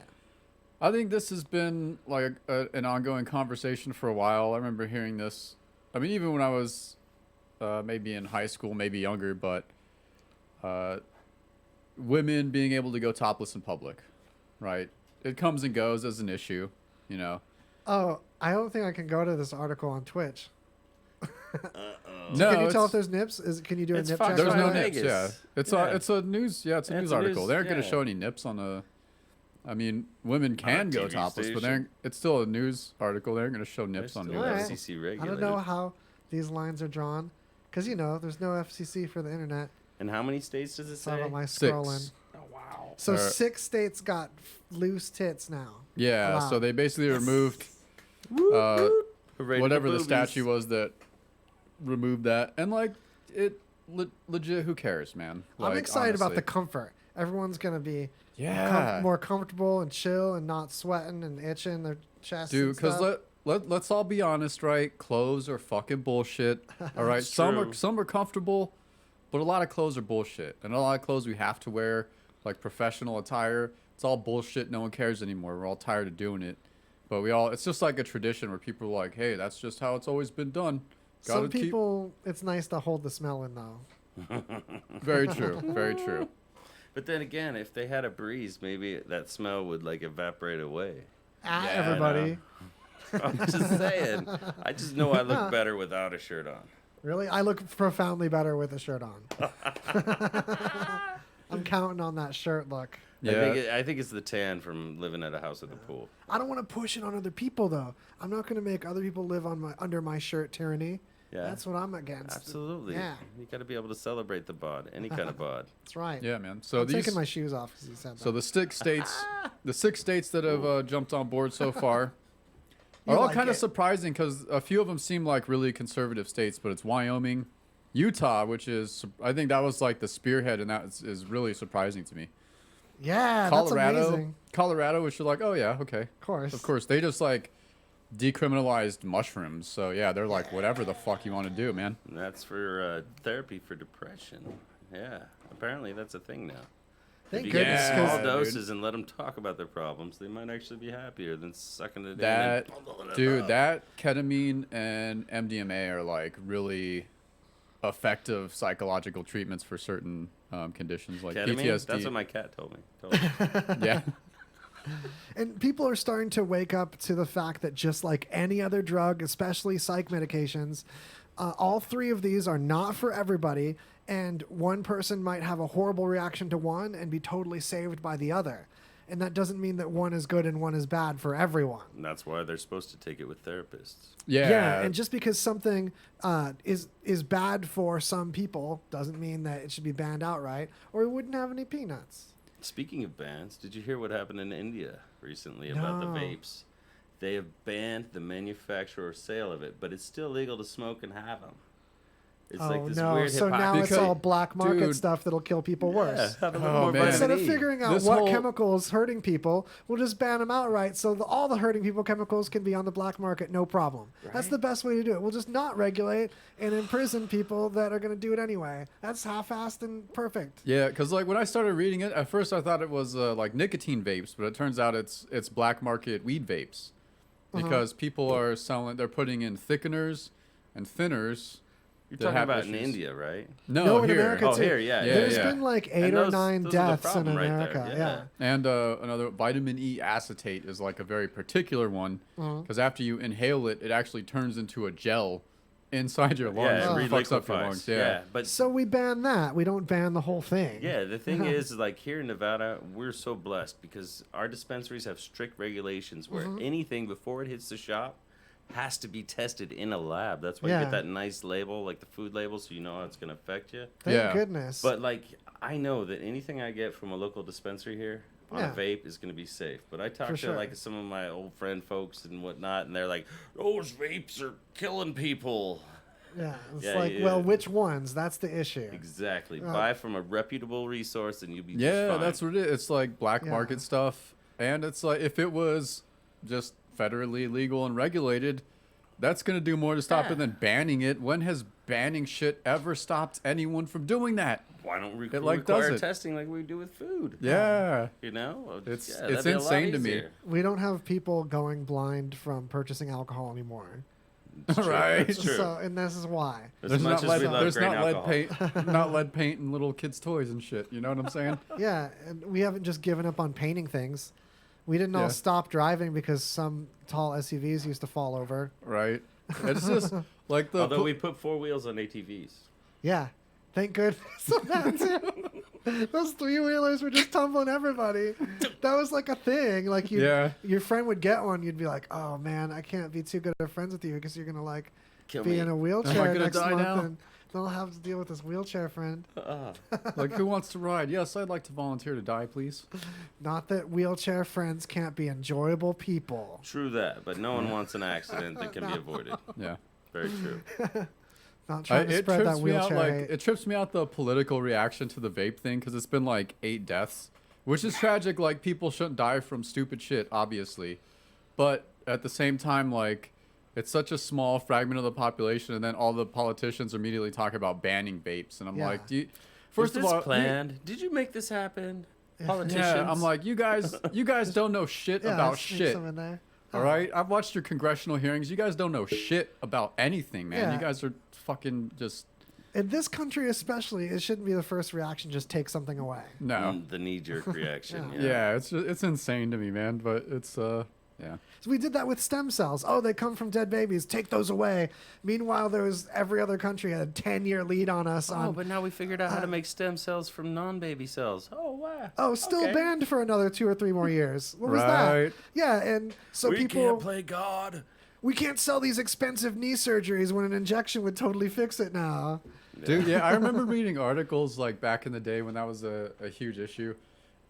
I think this has been like an ongoing conversation for a while. I remember hearing this. I mean, even when I was maybe in high school, maybe younger, but women being able to go topless in public, right? It comes and goes as an issue, Oh, I don't think I can go to this article on Twitch. No, can you tell if there's nips? Can you do a nip check? There's no on that? nips. Yeah, it's a news. Yeah, it's a news article. They aren't going to show any nips on a. I mean, women can go topless, but it's still a news article. They aren't going to show nips on news. Right. FCC regulated. I don't know how these lines are drawn, because there's no FCC for the internet. And how many states does it Saw say? about my 6. scrolling. Oh wow. So 6 states got loose tits now. Yeah, Allowed. so they basically removed whatever the statute was that removed that, and like legit, who cares, man? I'm Like, excited about honestly. the comfort. Everyone's gonna be Yeah. more comfortable and chill and not sweating and itching their chest. Dude, because let's all be honest, right? Clothes are fucking bullshit. All right, It's some true. are comfortable, but a lot of clothes are bullshit, and a lot of clothes we have to wear, like professional attire. It's all bullshit. No one cares anymore. We're all tired of doing it, but it's just like a tradition where people are like, hey, that's just how it's always been done. some people, it's nice to hold the smell in though. Very true. Very true. But then again, if they had a breeze, maybe that smell would like evaporate away. Ah, Yeah, I everybody. I'm just saying. I just know I look better without a shirt on. Really? I look profoundly better with a shirt on. I'm counting on that shirt look. Yeah. I think it's the tan from living at a house at the pool. I don't want to push it on other people though. I'm not going to make other people live under my shirt tyranny. Yeah. That's what I'm against. Absolutely. Yeah. You got to be able to celebrate the bod, any kind of bod. That's right. Yeah, man. So I'm taking my shoes off because he said that. So the 6 states that have jumped on board so far are all like kind of it. surprising because a few of them seem like really conservative states, but it's Wyoming, Utah, which is I think that was like the spearhead, and that is really surprising to me. Yeah, that's amazing. Colorado, which you're like, oh yeah, okay, of course, they just like decriminalized mushrooms, so yeah, they're like whatever the fuck you want to do, man. And that's for therapy for depression. Yeah. Apparently that's a thing now. Thank If you goodness. get 'cause- small dude. doses and let them talk about their problems, they might actually be happier than sucking it in. That and bubbling it dude, up. that ketamine and MDMA are like really effective psychological treatments for certain conditions like Ketamine? PTSD. That's what my cat told me. Yeah. And people are starting to wake up to the fact that just like any other drug, especially psych medications, all 3 of these are not for everybody. And one person might have a horrible reaction to one and be totally saved by the other. And that doesn't mean that one is good and one is bad for everyone. And that's why they're supposed to take it with therapists. Yeah. And just because something is bad for some people doesn't mean that it should be banned outright, or we wouldn't have any peanuts. Speaking of bans, did you hear what happened in India recently about the No. vapes? They have banned the manufacture or sale of it, but it's still legal to smoke and have them. It's Oh like this no! weird So now hypocrisy. it's all black market Dude. stuff that'll kill people worse. have a little Oh, more man. Instead of vitamin E. figuring out This what whole- chemical is hurting people, we'll just ban them outright so that all the hurting people chemicals can be on the black market, no problem. That's Right. the best way to do it. We'll just not regulate and imprison people that are going to do it anyway. That's half-assed and perfect. Yeah, because like when I started reading it, at first I thought it was like nicotine vapes, but it turns out it's black market weed vapes, because people are selling, they're putting in thickeners and thinners. You're that talking have about in issues. India, right? No, in here. America Oh, too. here, yeah. There's yeah. been like 8 And or those- 9 those are the deaths in problem right there, America. yeah. And another vitamin E acetate is like a very particular one, because after you inhale it, it actually turns into a gel inside your lungs Yeah, and it fucks up your reliquefies. lungs. Yeah, but So we ban that. We don't ban the whole thing. yeah, the thing is, like here in Nevada, we're so blessed because our dispensaries have strict regulations where anything before it hits the shop has to be tested in a lab. That's why you Yeah. get that nice label, like the food label, so you know how it's gonna affect you. Thank Yeah. goodness. But like, I know that anything I get from a local dispensary here on Yeah. a vape is gonna be safe. But I talk For to sure. like some of my old friend folks and whatnot, and they're like, "Those vapes are killing people." yeah, it's Yeah, like, yeah. well, which ones? That's the issue. Exactly. Buy from a reputable resource, and you'll be just Yeah, fine. that's what it is. It's like black Yeah. market stuff, and it's like if it was just federally legal and regulated, that's gonna do more to stop Yeah. it than banning it. When has banning shit ever stopped anyone from doing that? Why don't we It, like, does require it. testing like we do with food? Yeah. You know, It's- yeah, it's that'd be a lot insane to me. easier. We don't have people going blind from purchasing alcohol anymore. It's true. Right. That's true. So, and this is why. As There's much not as lead, we love there's grain not lead alcohol. paint, not lead paint in little kids' toys and shit. You know what I'm saying? Yeah, and we haven't just given up on painting things. We didn't all Yeah. stop driving because some tall SUVs used to fall over. Right. It's just like the. Although we put 4 wheels on ATVs. Yeah, thank goodness for that too. Those 3-wheelers were just tumbling everybody. That was like a thing. Like Yeah. your friend would get one, you'd be like, "Oh man, I can't be too good of friends with you because you're gonna like Kill be me. in a wheelchair gonna next die month, now? and then I'll have to deal with this wheelchair friend." Like, who wants to ride? Yes, I'd like to volunteer to die, please. Not that wheelchair friends can't be enjoyable people. True that, but no one wants an accident that can be avoided. Yeah. Very true. Not trying to It spread that trips me out. wheelchair Like, hate. it trips me out the political reaction to the vape thing because it's been like 8 deaths, which is tragic. Like, people shouldn't die from stupid shit, obviously, but at the same time, like, it's such a small fragment of the population, and then all the politicians immediately talk about banning vapes, and I'm Yeah. like, do you, Was first this of all, planned? Did you make this happen? Politicians. yeah, I'm like, you guys don't know shit Yeah, about sneak shit. some in there. All right, I've watched your congressional hearings. You guys don't know shit about anything, man. Yeah. You guys are fucking just In this country especially, it shouldn't be the first reaction, just take something away. no. The knee-jerk reaction. Yeah. Yeah, it's insane to me, man. But it's yeah. So we did that with stem cells. Oh, they come from dead babies. Take those away. Meanwhile, there was every other country had a 10-year lead on us. Oh, on but now we figured out how to make stem cells from non-baby cells. Oh, wow. still Okay. banned for another 2 or 3 more years. What was Right. that? Yeah, and so We people can't play God. we can't sell these expensive knee surgeries when an injection would totally fix it now. Dude, yeah, I remember reading articles like back in the day when that was a huge issue.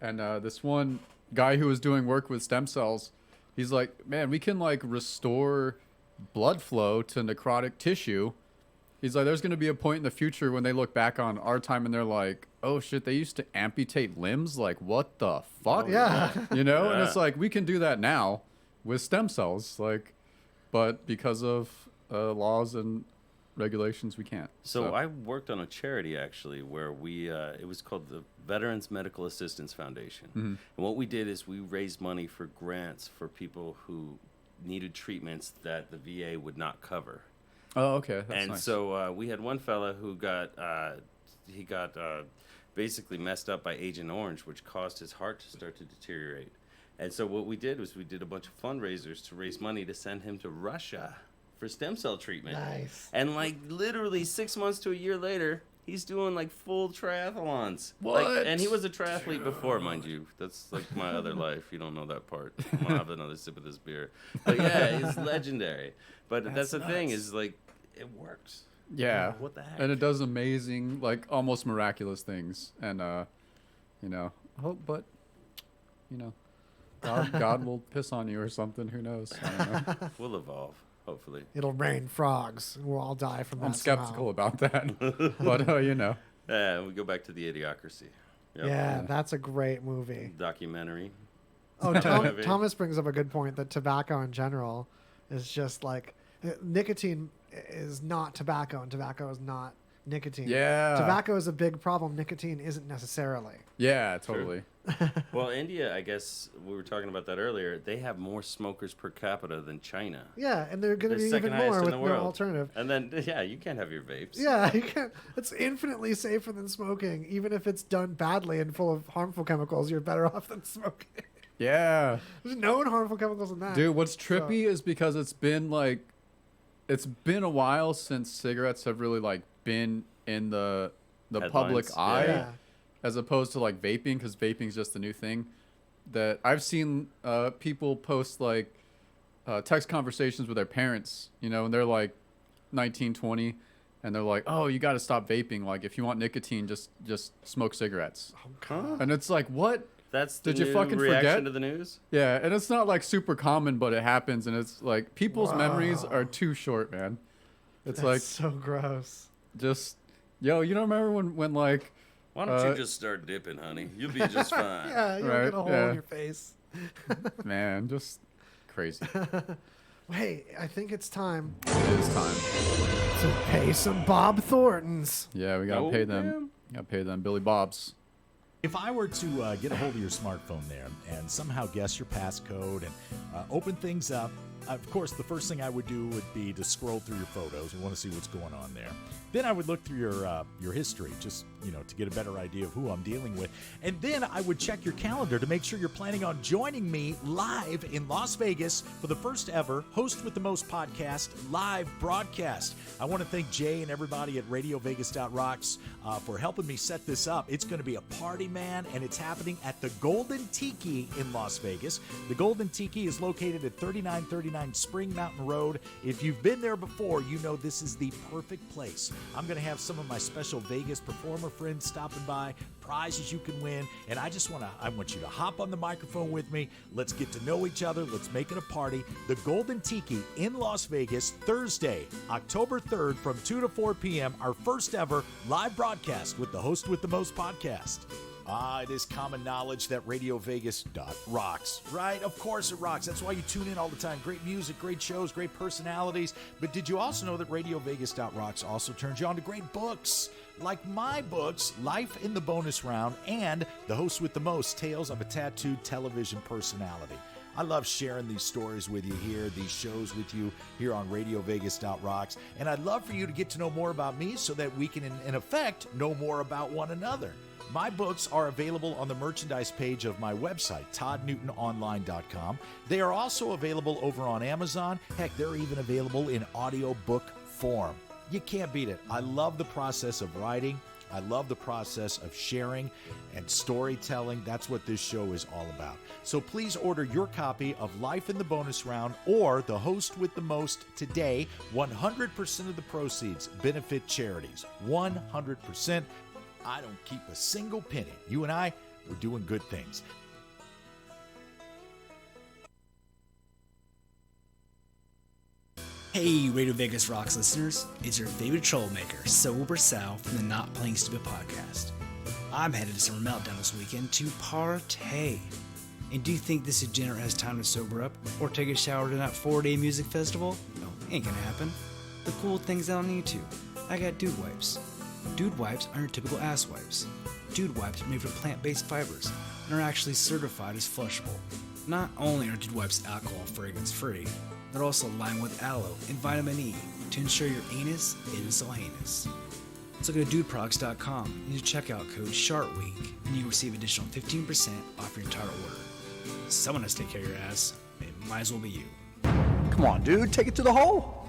And this one guy who was doing work with stem cells, he's like, man, we can like restore blood flow to necrotic tissue. He's like, there's going to be a point in the future when they look back on our time and they're like, oh shit, they used to amputate limbs? Like, what the fuck? Yeah. You know? And Yeah. it's like, we can do that now with stem cells. Like, but because of laws and regulations, we can't. So I worked on a charity actually where we it was called the Veterans Medical Assistance Foundation. And what we did is we raised money for grants for people who needed treatments that the VA would not cover. Oh, okay. That's And nice. so we had one fella who got basically messed up by Agent Orange, which caused his heart to start to deteriorate. And so what we did was we did a bunch of fundraisers to raise money to send him to Russia for stem cell treatment. Nice. And like literally 6 months to a year later, he's doing like full triathlons. What? Like, and he was a triathlete before, mind you. That's like my other life. You don't know that part. I'm gonna have another sip of this beer. But yeah, he's legendary. But that's the thing is like it works. Yeah. What the heck? And it does amazing, like almost miraculous things. And but God will piss on you or something. Who knows? I don't know. We'll evolve. Hopefully. It'll rain frogs. And we'll all die from that. I'm skeptical about that, but you know. Yeah, we go back to the Idiocracy. Yep. Yeah, that's a great movie. Documentary. Oh, Thomas brings up a good point that tobacco in general is just like nicotine is not tobacco and tobacco is not nicotine. Yeah. Tobacco is a big problem. Nicotine isn't necessarily. Yeah, totally. Well, India, I guess we were talking about that earlier. They have more smokers per capita than China. Yeah, and they're going to be second even highest more in with the no world. alternative. And then, yeah, you can't have your vapes. Yeah, you can't. It's infinitely safer than smoking. Even if it's done badly and full of harmful chemicals, you're better off than smoking. Yeah. There's no harmful chemicals in that. Dude, what's trippy is because it's been a while since cigarettes have really like been in the public Headlines, eye, Yeah. as opposed to like vaping, because vaping's just the new thing. That I've seen people post like text conversations with their parents, you know, and they're like 19, 20, and they're like, "Oh, you got to stop vaping. Like, if you want nicotine, just smoke cigarettes." Oh, God. And it's like, what? That's the Did you new fucking reaction forget? to the news? Yeah, and it's not like super common, but it happens, and it's like people's memories are too short, man. It's That's like so gross. just, yo, you don't remember when like, Why don't you just start dipping, honey? You'll be just fine. Yeah, you'll Right, get a hole yeah. in your face. man, just crazy. Hey, I think it's time It is time. to pay some Bob Thorntons. Yeah, we gotta Oh, pay them. damn. Gotta pay them Billy Bobs. If I were to get a hold of your smartphone there and somehow guess your passcode and open things up, of course, the first thing I would do would be to scroll through your photos. We want to see what's going on there. Then I would look through your history, just to get a better idea of who I'm dealing with. And then I would check your calendar to make sure you're planning on joining me live in Las Vegas for the first ever Host with the Most podcast live broadcast. I want to thank Jay and everybody at RadioVegas.rocks for helping me set this up. It's going to be a party, man, and it's happening at the Golden Tiki in Las Vegas. The Golden Tiki is located at 3939 Spring Mountain Road. If you've been there before, you know this is the perfect place. I'm going to have some of my special Vegas performer friends stopping by, prizes you can win, and I want you to hop on the microphone with me. Let's get to know each other. Let's make it a party. The Golden Tiki in Las Vegas, Thursday, October 3rd from 2 to 4 p.m., our first ever live broadcast with the Host with the Most podcast. It is common knowledge that Radio Vegas rocks, right? Of course it rocks. That's why you tune in all the time. Great music, great shows, great personalities. But did you also know that Radio Vegas rocks also turns you on to great books? Like my books, Life in the Bonus Round and The Host with the Most, Tales of a Tattooed Television Personality. I love sharing these stories with you here, these shows with you here on Radio Vegas.rocks. And I'd love for you to get to know more about me so that we can, in effect, know more about one another. My books are available on the merchandise page of my website, toddnewtononline.com. They are also available over on Amazon. Heck, they're even available in audiobook form. You can't beat it. I love the process of writing. I love the process of sharing and storytelling. That's what this show is all about. So please order your copy of Life in the Bonus Round or The Host with the Most today. 100% of the proceeds benefit charities. 100%. I don't keep a single penny. You and I, we're doing good things. Hey, Radio Vegas Rocks listeners, it's your favorite troublemaker, Sober Sal from the Not Playing Stupid podcast. I'm headed to Summer Meltdown this weekend to partay. And do you think this degenerate has time to sober up or take a shower to that 4-day music festival? No, ain't gonna happen. The cool thing's I don't need to. I got dude wipes. Dude wipes aren't your typical ass wipes. Dude wipes are made from plant-based fibers and are actually certified as flushable. Not only are dude wipes alcohol fragrance-free, they're also lined with aloe and vitamin E to ensure your anus isn't so heinous. So go to dudeproducts.com and use checkout code SHARTWEEK and you receive additional 15% off your entire order. Someone has to take care of your ass. It might as well be you. Come on, dude, take it to the hole.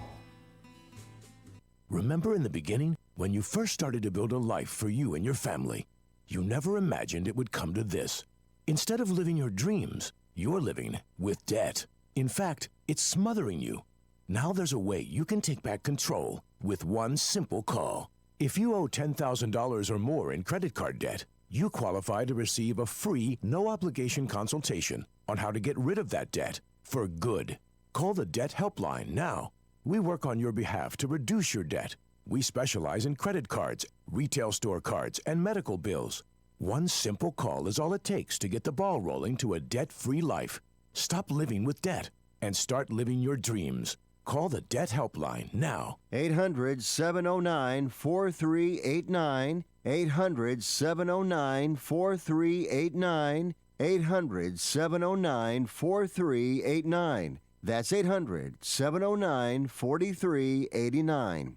Remember in the beginning, when you first started to build a life for you and your family, you never imagined it would come to this. Instead of living your dreams, you're living with debt. In fact, it's smothering you. Now there's a way you can take back control with one simple call. If you owe $10,000 or more in credit card debt, you qualify to receive a free, no-obligation consultation on how to get rid of that debt for good. Call the Debt Helpline now We work on your behalf to reduce your debt. We specialize in credit cards, retail store cards, and medical bills. One simple call is all it takes to get the ball rolling to a debt-free life. Stop living with debt and start living your dreams. Call the Debt Helpline now. 800-709-4389. 800-709-4389. 800-709-4389. That's 800-709-4389.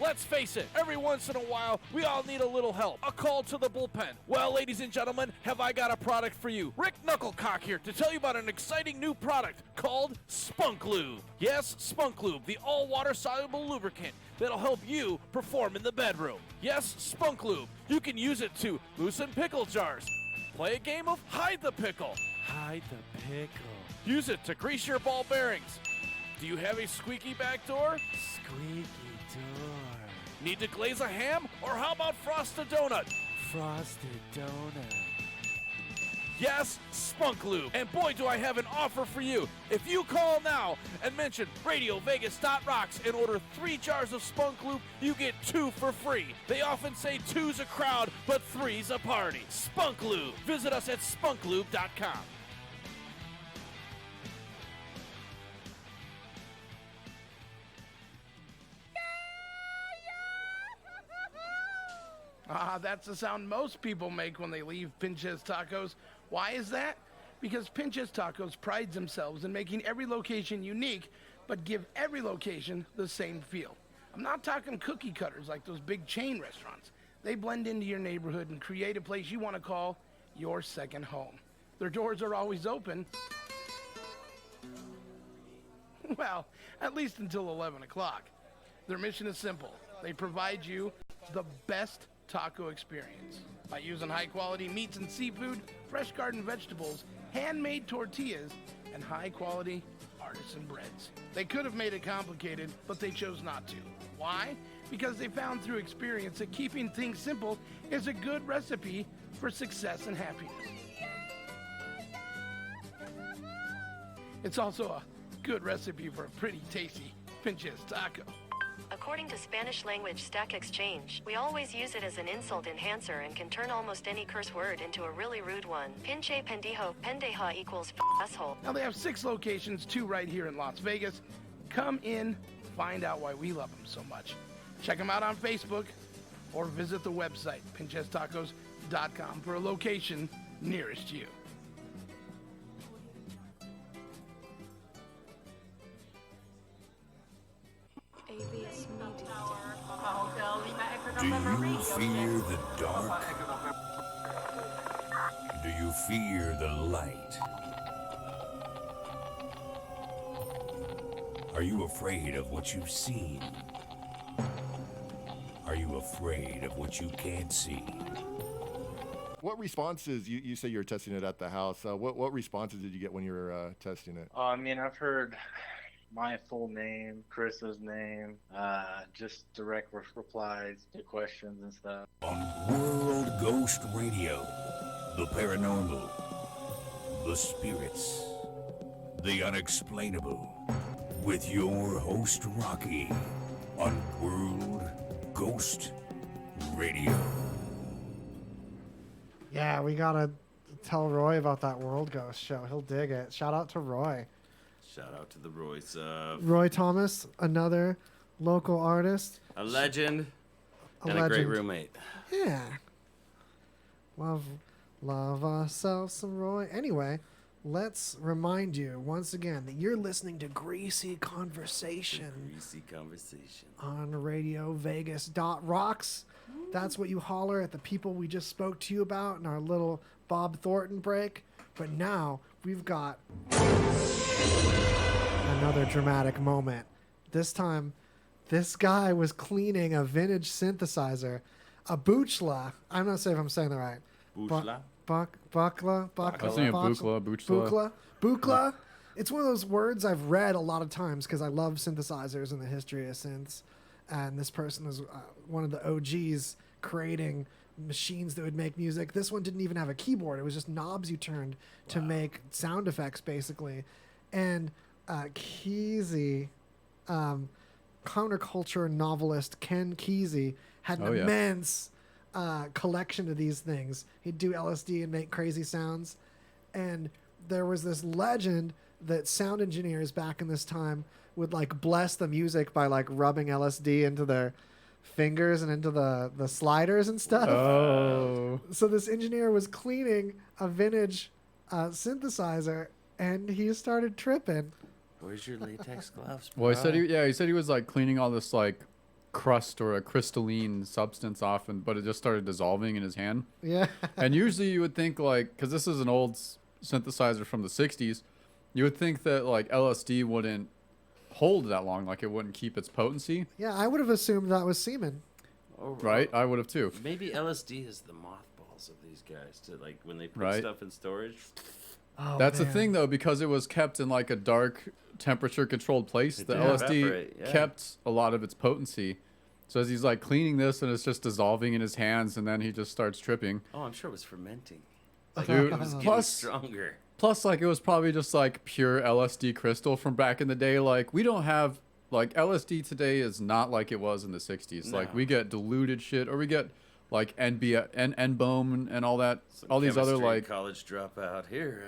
Let's face it, every once in a while, we all need a little help. A call to the bullpen. Well, ladies and gentlemen, have I got a product for you. Rick Knucklecock here to tell you about an exciting new product called Spunk Lube. Yes, Spunk Lube, the all-water soluble lubricant that'll help you perform in the bedroom. Yes, Spunk Lube. You can use it to loosen pickle jars. Play a game of Hide the Pickle. Hide the pickle. Use it to grease your ball bearings. Do you have a squeaky back door? Squeaky door. Need to glaze a ham? Or how about frost a donut? Frosted donut. Yes, Spunk Lube. And boy, do I have an offer for you. If you call now and mention RadioVegas.rocks and order 3 jars of Spunk Lube, you get 2 for free. They often say 2's a crowd, but 3's a party. Spunk Lube. Visit us at spunklube.com. That's the sound most people make when they leave Pinches Tacos. Why is that? Because Pinches Tacos prides themselves in making every location unique, but give every location the same feel. I'm not talking cookie cutters like those big chain restaurants. They blend into your neighborhood and create a place you want to call your second home. Their doors are always open. Well, at least until 11 o'clock. Their mission is simple. They provide you the best taco experience by using high quality meats and seafood, fresh garden vegetables, handmade tortillas, and high quality artisan breads. They could have made it complicated, but they chose not to. Why? Because they found through experience that keeping things simple is a good recipe for success and happiness. It's also a good recipe for a pretty tasty Pinches taco. According to Spanish language Stack Exchange, we always use it as an insult enhancer and can turn almost any curse word into a really rude one. Pinche pendejo, pendeja equals asshole. Now they have 6 locations, 2 right here in Las Vegas. Come in, find out why we love them so much. Check them out on Facebook or visit the website, pinchestacos.com, for a location nearest you. Do you fear the dark? Do you fear the light? Are you afraid of what you've seen? Are you afraid of what you can't see? What responses, you say you're testing it at the house, what responses did you get when you were testing it? I mean, I've heard my full name, Chris's name, just direct replies to questions and stuff. On World Ghost Radio, the paranormal, the spirits, the unexplainable, with your host Rocky on World Ghost Radio. Yeah, we gotta tell Roy about that World Ghost show. He'll dig it. Shout out to Roy. Shout out to the Royce. Roy Thomas, another local artist. A legend and a great roommate. Yeah. Love ourselves some Roy. Anyway, let's remind you once again that you're listening to Greasy Conversation. Greasy Conversation. On RadioVegas.rocks. That's what you holler at the people we just spoke to you about in our little Bob Thornton break. But now we've got another dramatic moment. This time, this guy was cleaning a vintage synthesizer, a Buchla. I'm not sure if I'm saying that right. Buchla? Buchla? I was saying Buchla. Buchla. It's one of those words I've read a lot of times because I love synthesizers and the history of synths. And this person was one of the OGs creating machines that would make music. This one didn't even have a keyboard. It was just knobs you turned to make sound effects, basically. And Keezy counterculture novelist Ken Kesey had an Oh, yeah. immense collection of these things. He'd do LSD and make crazy sounds. And there was this legend that sound engineers back in this time would like bless the music by like rubbing LSD into their fingers and into the sliders and stuff. Oh. So this engineer was cleaning a vintage synthesizer and he started tripping. Where's your latex gloves? Well, he bro? said he was like cleaning all this like crust or a crystalline substance off, but it just started dissolving in his hand. Yeah. And usually you would think like, because this is an old synthesizer from the 60s, you would think that like LSD wouldn't hold that long, like it wouldn't keep its potency. Yeah, I would have assumed that was semen. Oh, Right? I would have too. Maybe LSD is the mothballs of these guys to like when they put Right. stuff in storage. Oh, That's the man. thing though, because it was kept in like a dark temperature controlled place, It the didn't LSD evaporate, yeah. kept a lot of its potency. So as he's like cleaning this and it's just dissolving in his hands and then he just starts tripping. Oh, I'm sure it was fermenting. Like Dude, it was getting plus- stronger. Plus, like, it was probably just, like, pure LSD crystal from back in the day. Like, we don't have, like, LSD today is not like it was in the 60s. Like, No. we get diluted shit, or we get, like, N-Bome and all that, Some all these other, chemistry like... college dropout here.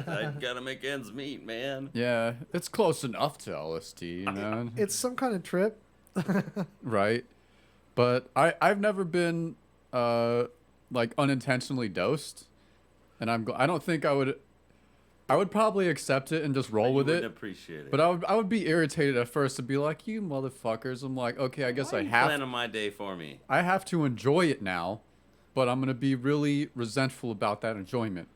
I gotta make ends meet, man. Yeah, it's close enough to LSD, you know? It's some kind of trip. Right? But I've never been, like, unintentionally dosed. And I don't think I would probably accept it and just roll with wouldn't it. appreciate it. But I would be irritated at first to be like, you motherfuckers. I'm like, okay, I guess Why I are you have planning my day for me. I have to enjoy it now, but I'm gonna be really resentful about that enjoyment.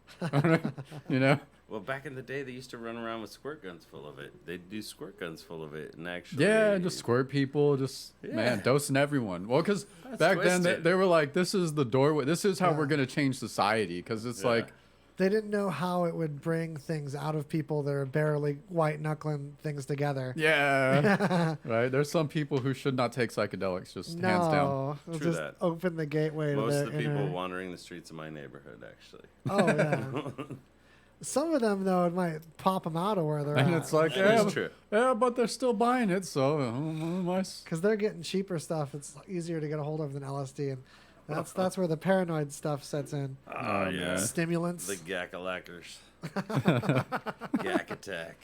You know? Well, back in the day, they used to run around with squirt guns full of it. They'd do squirt guns full of it, and actually, Yeah, just squirt people, just Yeah. man, dosing everyone. Well, because That's back then twisted. they were like, this is the doorway. This is how Yeah. we're gonna change society. Because it's Yeah. like, They didn't know how it would bring things out of people that are barely white knuckling things together. yeah, right. There's some people who should not take psychedelics. Just hands down. No, it'll True just that. open the gateway Most to of the their people inner... wandering the streets of my neighborhood, actually. Oh, yeah. Some of them, though, it might pop them out of where they're And at. it's like, That yeah, is true. yeah, but they're still buying it, so nice. Because they're getting cheaper stuff. It's easier to get a hold of than LSD. And that's where the paranoid stuff sets in. Oh, yeah. Stimulants. The gackalackers. Gack attack.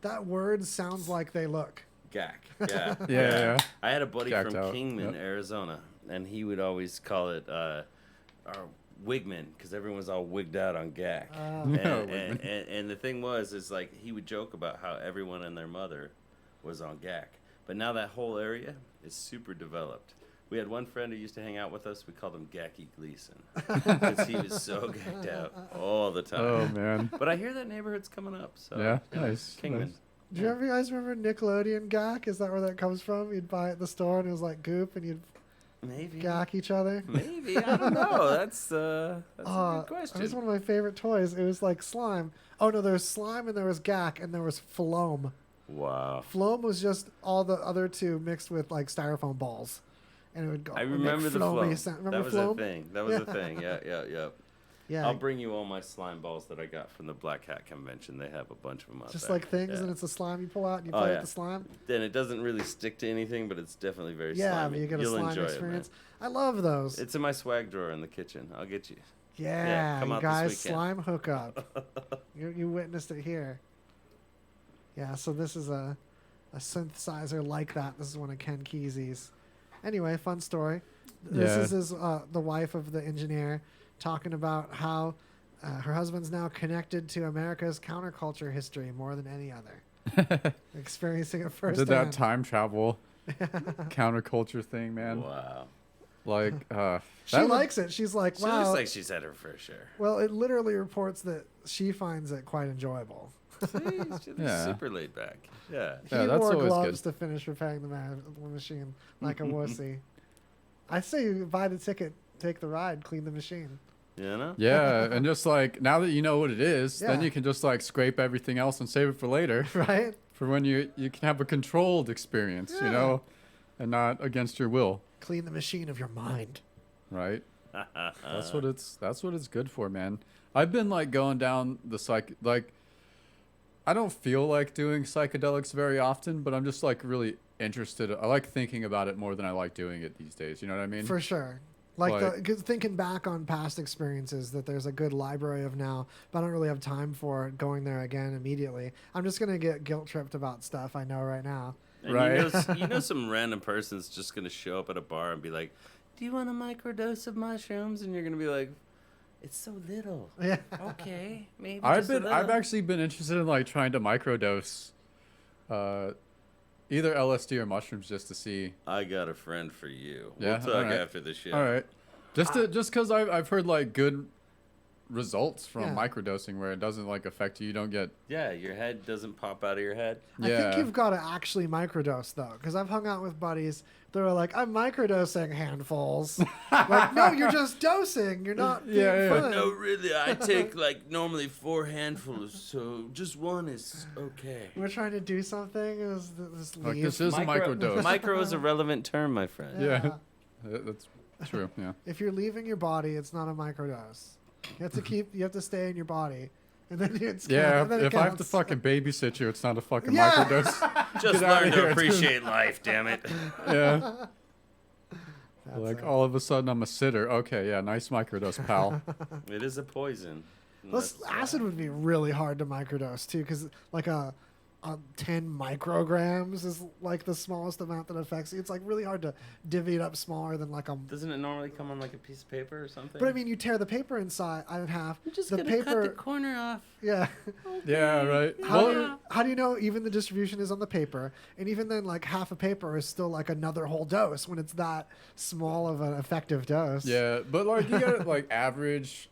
That word sounds like they look. Gack. Yeah. Yeah. I had a buddy Gacked from out. Kingman, Yep. Arizona, and he would always call it Wigman because everyone was all wigged out on Gack. And the thing is like he would joke about how everyone and their mother was on Gack. But now that whole area is super developed. We had one friend who used to hang out with us. We called him Gacky Gleason because he was so gacked out all the time. Oh man. But I hear that neighborhood's coming up. So Yeah, nice, Kingman. nice. Do you guys remember Nickelodeon gack? Is that where that comes from? You'd buy it at the store and it was like goop and you'd Maybe. gack each other. Maybe. I don't know. That's a good question. It was one of my favorite toys. It was like slime. Oh no, there was slime and there was gack and there was floam. Wow. Floam was just all the other two mixed with like styrofoam balls. And it would go. I it would make remember the floamy floam. sound. Remember That was floam? a thing. That was a thing. Yeah. Yeah. I'll bring you all my slime balls that I got from the Black Hat convention. They have a bunch of them out Just there. like things, Yeah. and it's a slime you pull out and you Oh, play yeah. with the slime. Then it doesn't really stick to anything, but it's definitely very Yeah, slimy. but you get a You'll slime enjoy experience. It, man. I love those. It's in my swag drawer in the kitchen. I'll get you. Yeah, come you out guys, this weekend. slime hookup. you witnessed it here. Yeah, so this is a synthesizer like that. This is one of Ken Kesey's. Anyway, fun story. This Yeah. is his, the wife of the engineer talking about how her husband's now connected to America's counterculture history more than any other. Experiencing it firsthand. Did that time travel counterculture thing, man? Wow. Like, She likes it. She's like, She wow. looks like she's had her fair share. Well, it literally reports that she finds it quite enjoyable. She's Yeah. super laid back. Yeah. He Yeah, that's wore always gloves good. to finish repairing the machine like a wussy. I say you buy the ticket, take the ride, clean the machine. You know? Yeah, and just like now that you know what it is, then Yeah. you can just like scrape everything else and save it for later. Right? For when you can have a controlled experience, you Yeah. know, and not against your will. Clean the machine of your mind. Right? That's what it's good for, man. I've been like going down the like I don't feel like doing psychedelics very often, but I'm just like really interested. I like thinking about it more than I like doing it these days. You know what I mean? For sure. Cause thinking back on past experiences that there's a good library of now, but I don't really have time for going there again immediately. I'm just going to get guilt tripped about stuff I know right now. And you know some random person's just going to show up at a bar and be like, do you want a microdose of mushrooms? And you're going to be like, it's so little. Yeah. Okay, maybe I've actually been interested in like trying to microdose either LSD or mushrooms just to see. I got a friend for you. Yeah, We'll talk after the show. All right. Just because I've heard like good results from microdosing where it doesn't like affect you. You don't get. Yeah, your head doesn't pop out of your head. I think you've got to actually microdose though, because I've hung out with buddies. They're like, I'm microdosing handfuls. Like, no, you're just dosing. You're not. But no, really, I take like normally 4 handfuls, so just one is okay. We're trying to do something. This like this is a microdose. Micro is a relevant term, my friend. Yeah. That's true. Yeah. If you're leaving your body, it's not a microdose. You have to stay in your body. And then it's if I have to fucking babysit you, it's not a fucking microdose. Just learn to appreciate life, damn it. Yeah. Like all of a sudden I'm a sitter. Okay, yeah, nice microdose, pal. It is a poison. Acid would be really hard to microdose too, because like a 10 micrograms is like the smallest amount that affects you. It's like really hard to divvy it up smaller than like a. Doesn't it normally come on like a piece of paper or something? But I mean, you tear the paper inside in half. You're just the gonna paper, cut the corner off. Yeah. Okay. Yeah, right. How do you know even the distribution is on the paper, and even then like half a paper is still like another whole dose when it's that small of an effective dose? Yeah, but like you got like average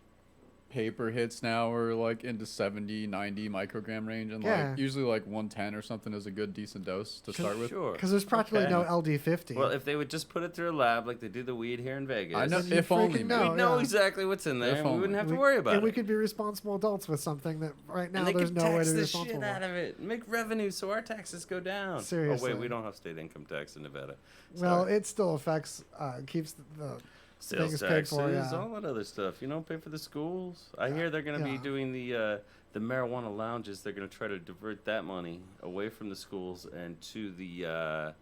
paper hits now are like into 70, 90 microgram range, and like usually like 110 or something is a good decent dose to start with. Sure. Because there's practically no LD50. Well, if they would just put it through a lab like they do the weed here in Vegas, I know. If only we'd know exactly what's in there, and we wouldn't have to worry about it. And we could be responsible adults with something that right now and there's no way to be the responsible. shit out of it, make revenue so our taxes go down. Seriously. Oh wait, we don't have state income tax in Nevada. Well, it still affects, keeps the sales things taxes, paid for, yeah. all that other stuff. You don't pay for the schools. I hear they're going to be doing the marijuana lounges. They're going to try to divert that money away from the schools and to the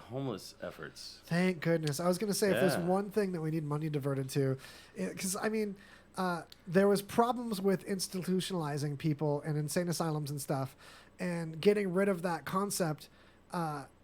homeless efforts. Thank goodness. I was going to say, if there's one thing that we need money diverted to, because I mean, there was problems with institutionalizing people and insane asylums and stuff, and getting rid of that concept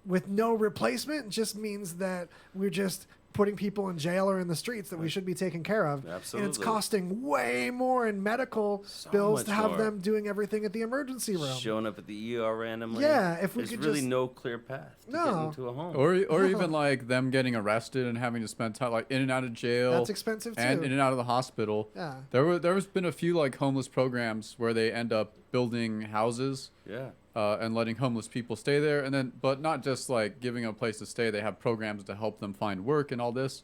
with no replacement just means that we're just putting people in jail or in the streets that we should be taking care of. Absolutely. And it's costing way more in medical bills to have them doing everything at the emergency room. Showing up at the ER randomly. Yeah, if we There's could really just... no clear path to get into a home. Or even like them getting arrested and having to spend time like in and out of jail. That's expensive too. And in and out of the hospital. Yeah. There's been a few like homeless programs where they end up building houses. Yeah. And letting homeless people stay there, and then, but not just like giving them a place to stay. They have programs to help them find work and all this,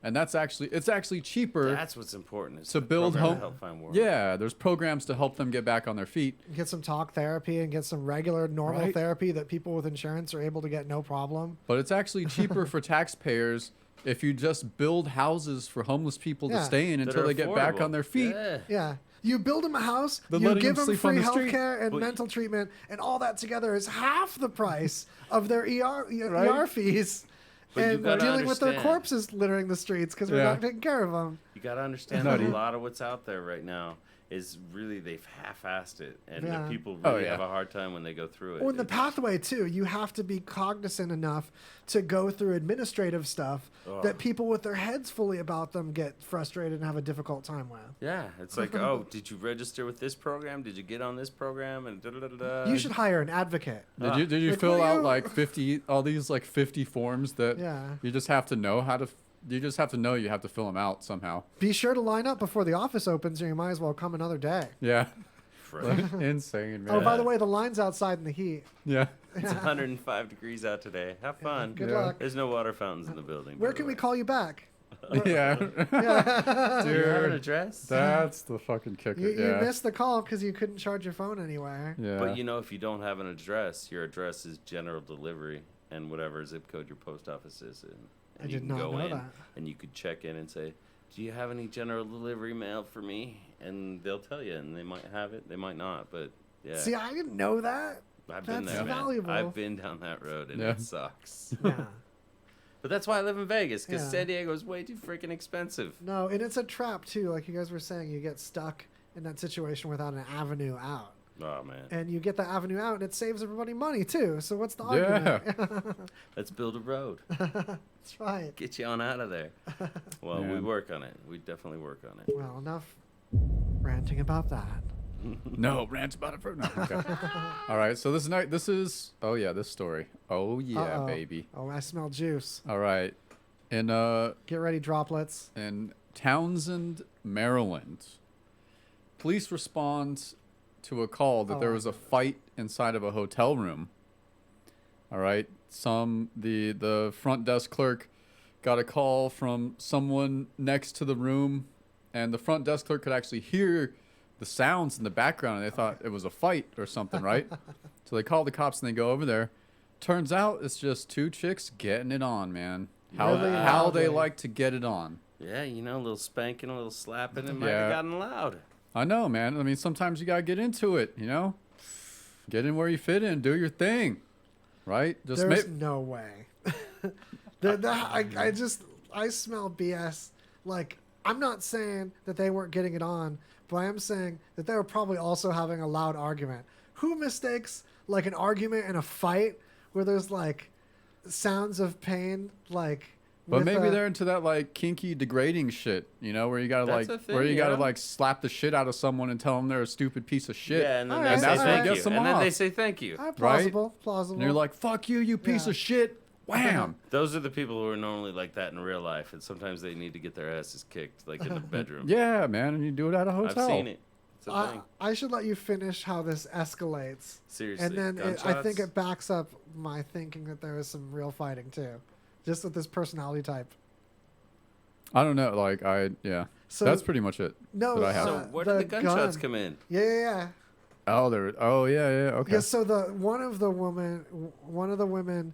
and it's actually cheaper. That's what's important. To build home. Help find work. Yeah, there's programs to help them get back on their feet. Get some talk therapy and get some regular normal therapy that people with insurance are able to get no problem. But it's actually cheaper for taxpayers if you just build houses for homeless people to stay in until they get back on their feet. Yeah. You build them a house, you give them free health care and mental treatment, and all that together is half the price of their ER fees. And dealing with their corpses littering the streets because we're not taking care of them. You got to understand that a lot of what's out there right now is really they've half-assed it, and the people really have a hard time when they go through it. Well, in the pathway too, you have to be cognizant enough to go through administrative stuff that people with their heads fully about them get frustrated and have a difficult time with. Yeah, it's like, oh, did you register with this program? Did you get on this program? And you should hire an advocate. Did you fill out like 50 all these like 50 forms that you just have to know how to. You just have to know you have to fill them out somehow. Be sure to line up before the office opens, or you might as well come another day. Yeah. Like, insane, man. Oh, by the way, the line's outside in the heat. Yeah. It's 105 degrees out today. Have fun. Good luck. There's no water fountains in the building. Where can we call you back? Yeah. Dude, do you have an address? That's the fucking kicker. You missed the call because you couldn't charge your phone anywhere. Yeah. But if you don't have an address, your address is general delivery and whatever zip code your post office is in. And you can go in and you could check in and say, do you have any general delivery mail for me? And they'll tell you, and they might have it, they might not, but Yeah. See, I didn't know that. I've been That's there, man. valuable. I've been down that road, and Yeah. it sucks. Yeah. But that's why I live in Vegas, because Yeah. San Diego is way too freaking expensive. No, and it's a trap too. Like you guys were saying, you get stuck in that situation without an avenue out. Oh, man. And you get the avenue out, and it saves everybody money too. So what's the argument? Let's build a road. That's right. Get you on out of there. Well, we Man. work on it. We definitely work on it. Well, enough ranting about that. No, rants about it for no. Okay. All right, so this is oh yeah, this story. Oh yeah, Uh-oh. baby. Oh, I smell juice. All right. In Get ready, droplets. in Townsend, Maryland, police respond to a call that there was a fight inside of a hotel room. All right. The front desk clerk got a call from someone next to the room, and the front desk clerk could actually hear the sounds in the background, and they thought it was a fight or something, right? So they call the cops and they go over there. Turns out it's just two chicks getting it on, man. How they like to get it on. Yeah, you know, a little spanking, a little slapping, it might Yeah. have gotten loud. I know, man. I mean, sometimes you gotta get into it, you know? Get in where you fit in, do your thing, right? There's no way. I smell BS. Like, I'm not saying that they weren't getting it on, but I am saying that they were probably also having a loud argument. Who mistakes like an argument and a fight where there's like sounds of pain, like? But with maybe a- they're into that like kinky degrading shit, you know, where you gotta That's like a thing, where you gotta yeah. like slap the shit out of someone and tell them they're a stupid piece of shit. Yeah, and then Alright, they say that's what thank gets you. them And then they off. say thank you. Plausible, plausible. And you're like, fuck you, you piece Yeah. of shit. Wham. Those are the people who are normally like that in real life, and sometimes they need to get their asses kicked, like in the bedroom. Yeah, man, and you do it at a hotel. I've seen it. It's a thing. I should let you finish how this escalates. Seriously, And then I think gunshots? it backs up my thinking that there is some real fighting too, just with this personality type. I don't know, like So- that's pretty much it. No, that I have. So where did the gunshots come in? Yeah. Okay. Yeah. So one of the women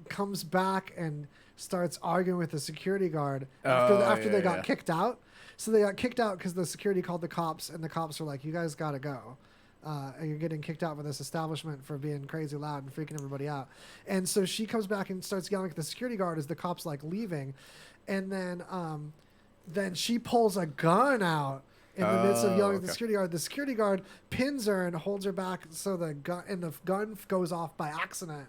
comes back and starts arguing with the security guard after they got kicked out. So they got kicked out because the security called the cops, and the cops were like, "You guys got to go. And you're getting kicked out of this establishment for being crazy loud and freaking everybody out." And so she comes back and starts yelling at the security guard as the cops like leaving, and then she pulls a gun out in the midst of yelling at the security guard. The security guard pins her and holds her back, so the gun goes off by accident.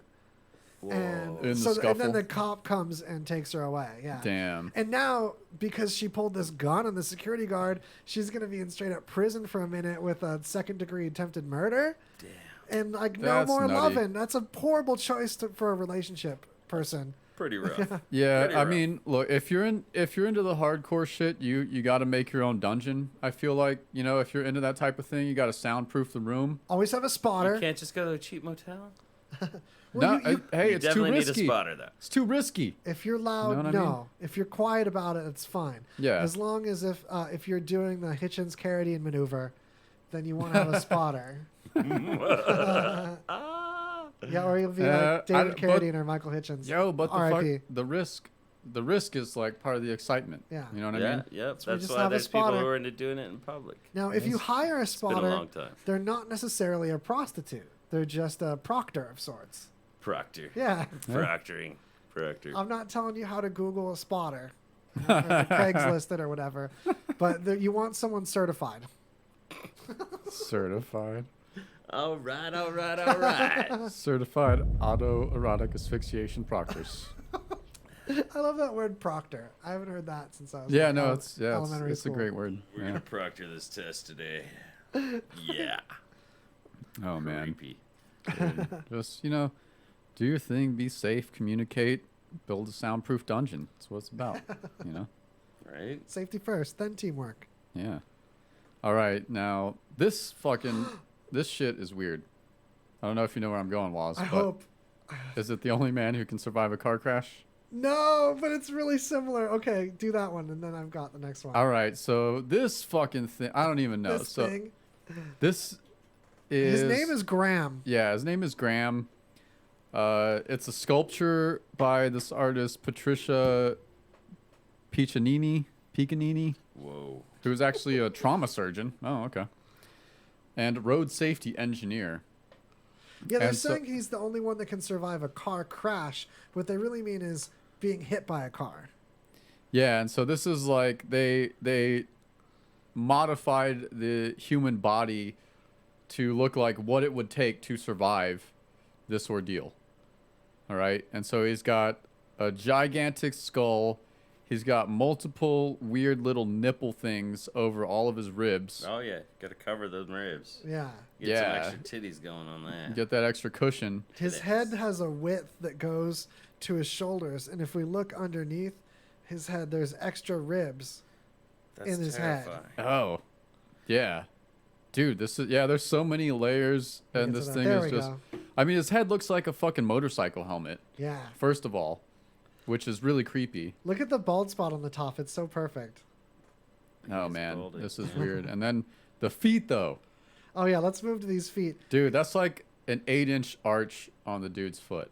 And In the so and then scuffle? the cop comes and takes her away. Yeah. Damn. And now, because she pulled this gun on the security guard, she's going to be in straight up prison for a minute with a second-degree attempted murder. Damn. And like, no That's more nutty. loving. That's a horrible choice for a relationship person. Pretty rough. Yeah, Pretty I rough. mean, look, if you're into the hardcore shit, you got to make your own dungeon. I feel like, you know, if you're into that type of thing, you got to soundproof the room. Always have a spotter. You can't just go to a cheap motel. Well, No, hey, You it's too definitely need a risky. spotter, though. It's too risky. If you're loud, what I no. mean? If you're quiet about it, it's fine. Yeah. As long as if you're doing the Hitchens-Carradine maneuver, then you want to have a spotter. Yeah, or you'll be like David Carradine or Michael Hitchens. Yo, but R.I.P. the risk is like part of the excitement. Yeah. You know what I Yeah, mean? yep. we That's just why have a there's people spotter. who are into doing it in public. Now, if you hire a been a spotter, long time. they're not necessarily a prostitute. They're just a proctor of sorts. Proctor. Yeah. Proctoring. Proctor. I'm not telling you how to Google a spotter, or Craigslist it or whatever, but you want someone certified. Certified. All right. Certified autoerotic asphyxiation proctors. I love that word proctor. I haven't heard that since I was Yeah, like, no, it's elementary a school. great word. We're Yeah. gonna proctor this test today. Yeah. Oh man. Creepy. Dude, just, you know, do your thing, be safe, communicate, build a soundproof dungeon. That's what it's about, you know? Right? Safety first, then teamwork. Yeah. All right, now this shit is weird. I don't know if you know where I'm going, Waz. I but hope. Is it the only man who can survive a car crash? No, but it's really similar. Okay, do that one, and then I've got the next one. All right, so this fucking thing, I don't even know. This so thing. this is His name is Graham. Yeah, his name is Graham. It's a sculpture by this artist Patricia Piccanini, Whoa. who's actually a trauma surgeon. Oh, okay. and road safety engineer. Yeah, they're And so- saying he's the only one that can survive a car crash. What they really mean is being hit by a car. Yeah, and so this is like they modified the human body to look like what it would take to survive this ordeal. All right, and so he's got a gigantic skull. He's got multiple weird little nipple things over all of his ribs. Oh yeah, got to cover those ribs. Yeah. Get some extra titties going on that. Get that extra cushion. His head has a width that goes to his shoulders, and if we look underneath his head, there's extra ribs in his head. Oh, yeah, dude. This is There's so many layers, and Get to this that. thing There is we just. go. I mean, his head looks like a fucking motorcycle helmet. Yeah. First of all, which is really creepy. Look at the bald spot on the top. It's so perfect. Oh man, this is weird. And then the feet, though. Oh yeah, let's move to these feet. Dude, that's like an 8-inch arch on the dude's foot.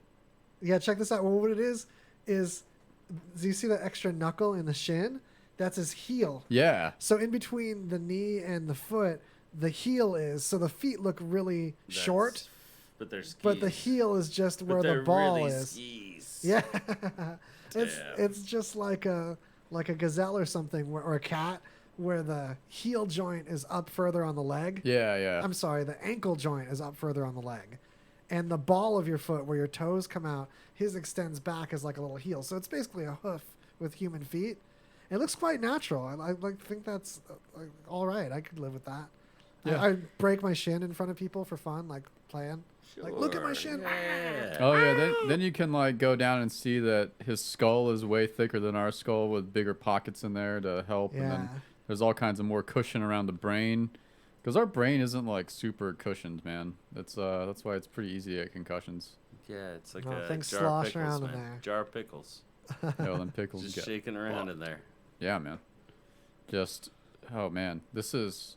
Yeah, check this out. Well, what it is do you see that extra knuckle in the shin? That's his heel. Yeah. So in between the knee and the foot, the heel is. So the feet look really short. But they're skis. But the heel is just But where the they're ball really is. skis. Yeah. Damn. it's just like a gazelle or something or a cat where the heel joint is up further on the leg. Yeah, yeah. I'm sorry, the ankle joint is up further on the leg. And the ball of your foot where your toes come out, his extends back as like a little heel. So it's basically a hoof with human feet. It looks quite natural. I think that's all right. I could live with that. Yeah. I break my shin in front of people for fun, like playing. Like, look at my shin. Yeah. Oh yeah, then you can like go down and see that his skull is way thicker than our skull with bigger pockets in there to help. And Yeah. then there's all kinds of more cushion around the brain. Because our brain isn't like super cushioned, man. That's why it's pretty easy to get concussions. Yeah, it's like Oh, a things jar slosh of pickles, around in man. there. Jar of pickles. No, them pickles Just get shaking around in there. Yeah, man. Just oh man, this is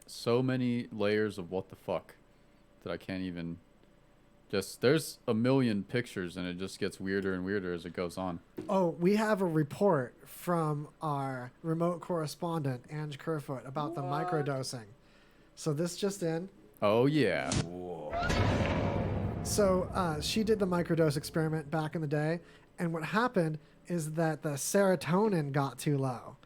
so many layers of what the fuck that I can't even. Just there's a million pictures and it just gets weirder and weirder as it goes on. Oh, we have a report from our remote correspondent, Ange Kerfoot, about the microdosing. So this just in. Oh yeah. So she did the microdose experiment back in the day, and what happened is that the serotonin got too low.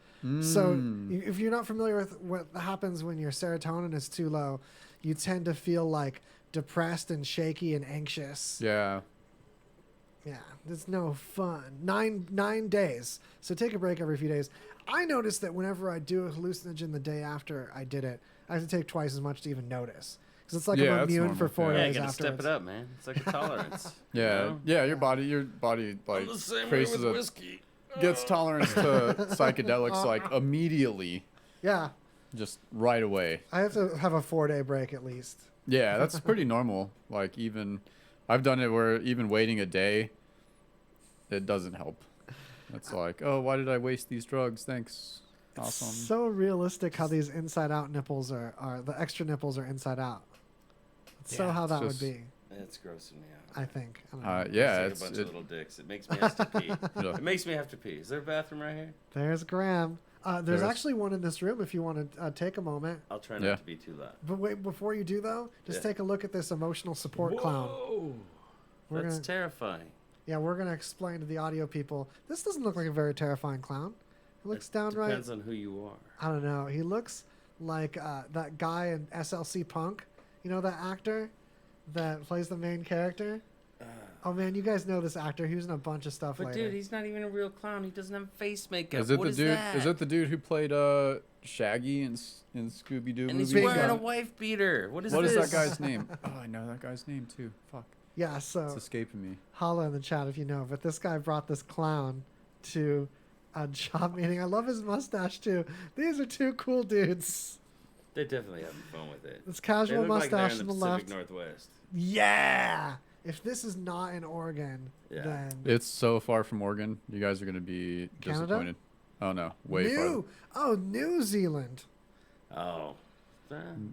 So if you're not familiar with what happens when your serotonin is too low, you tend to feel like depressed and shaky and anxious. Yeah. Yeah, it's no fun. Nine days. So take a break every few days. I noticed that whenever I do a hallucinogen the day after I did it, I have to take twice as much to even notice. Because it's like Yeah, I'm that's immune normal. for 4 Yeah, you days gotta afterwards. step it up, man. It's like a tolerance. Yeah, you know? yeah. Your body like the same way traces with of- whiskey. gets tolerance to psychedelics like immediately, Yeah, just right away. I have to have a 4-day break at least. Yeah, that's pretty normal. Like even I've done it where even waiting a day, it doesn't help. It's like, oh, why did I waste these drugs? Thanks. Awesome. So realistic how these inside out nipples are the extra nipples are inside out. It's so Yeah, how it's that just- would be, It's grossing me out. I think. I don't know. Yeah, It's like a bunch of little dicks. It makes me have to pee. It makes me have to pee. Is there a bathroom right here? There's Graham. There's There's- actually one in this room if you want to take a moment. I'll try not Yeah. to be too loud. But wait, before you do though, just Yeah. take a look at this emotional support clown. Whoa. We're That's gonna- terrifying. Yeah, we're gonna explain to the audio people. This doesn't look like a very terrifying clown. It looks downright. Depends on who you are. I don't know. He looks like that guy in SLC Punk. You know that actor that plays the main character? Oh man, you guys know this actor. He was in a bunch of stuff But later. dude, he's not even a real clown. He doesn't have face makeup. Is it What the is dude? that? Is it the dude who played Shaggy in Scooby Doo And movies? he's wearing a wife beater. What is What this? is that guy's name? Oh, I know that guy's name too. Fuck. Yeah, so It's escaping me. holla in the chat if you know. But this guy brought this clown to a job meeting. I love his mustache too. These are two cool dudes. They're definitely having fun with it. This casual They look like they're mustache in on the the Pacific left. Northwest. Yeah. If this is not in Oregon, Yeah. then It's so far from Oregon. You guys are gonna be Canada? disappointed. Oh no, way farther. New Zealand. Oh.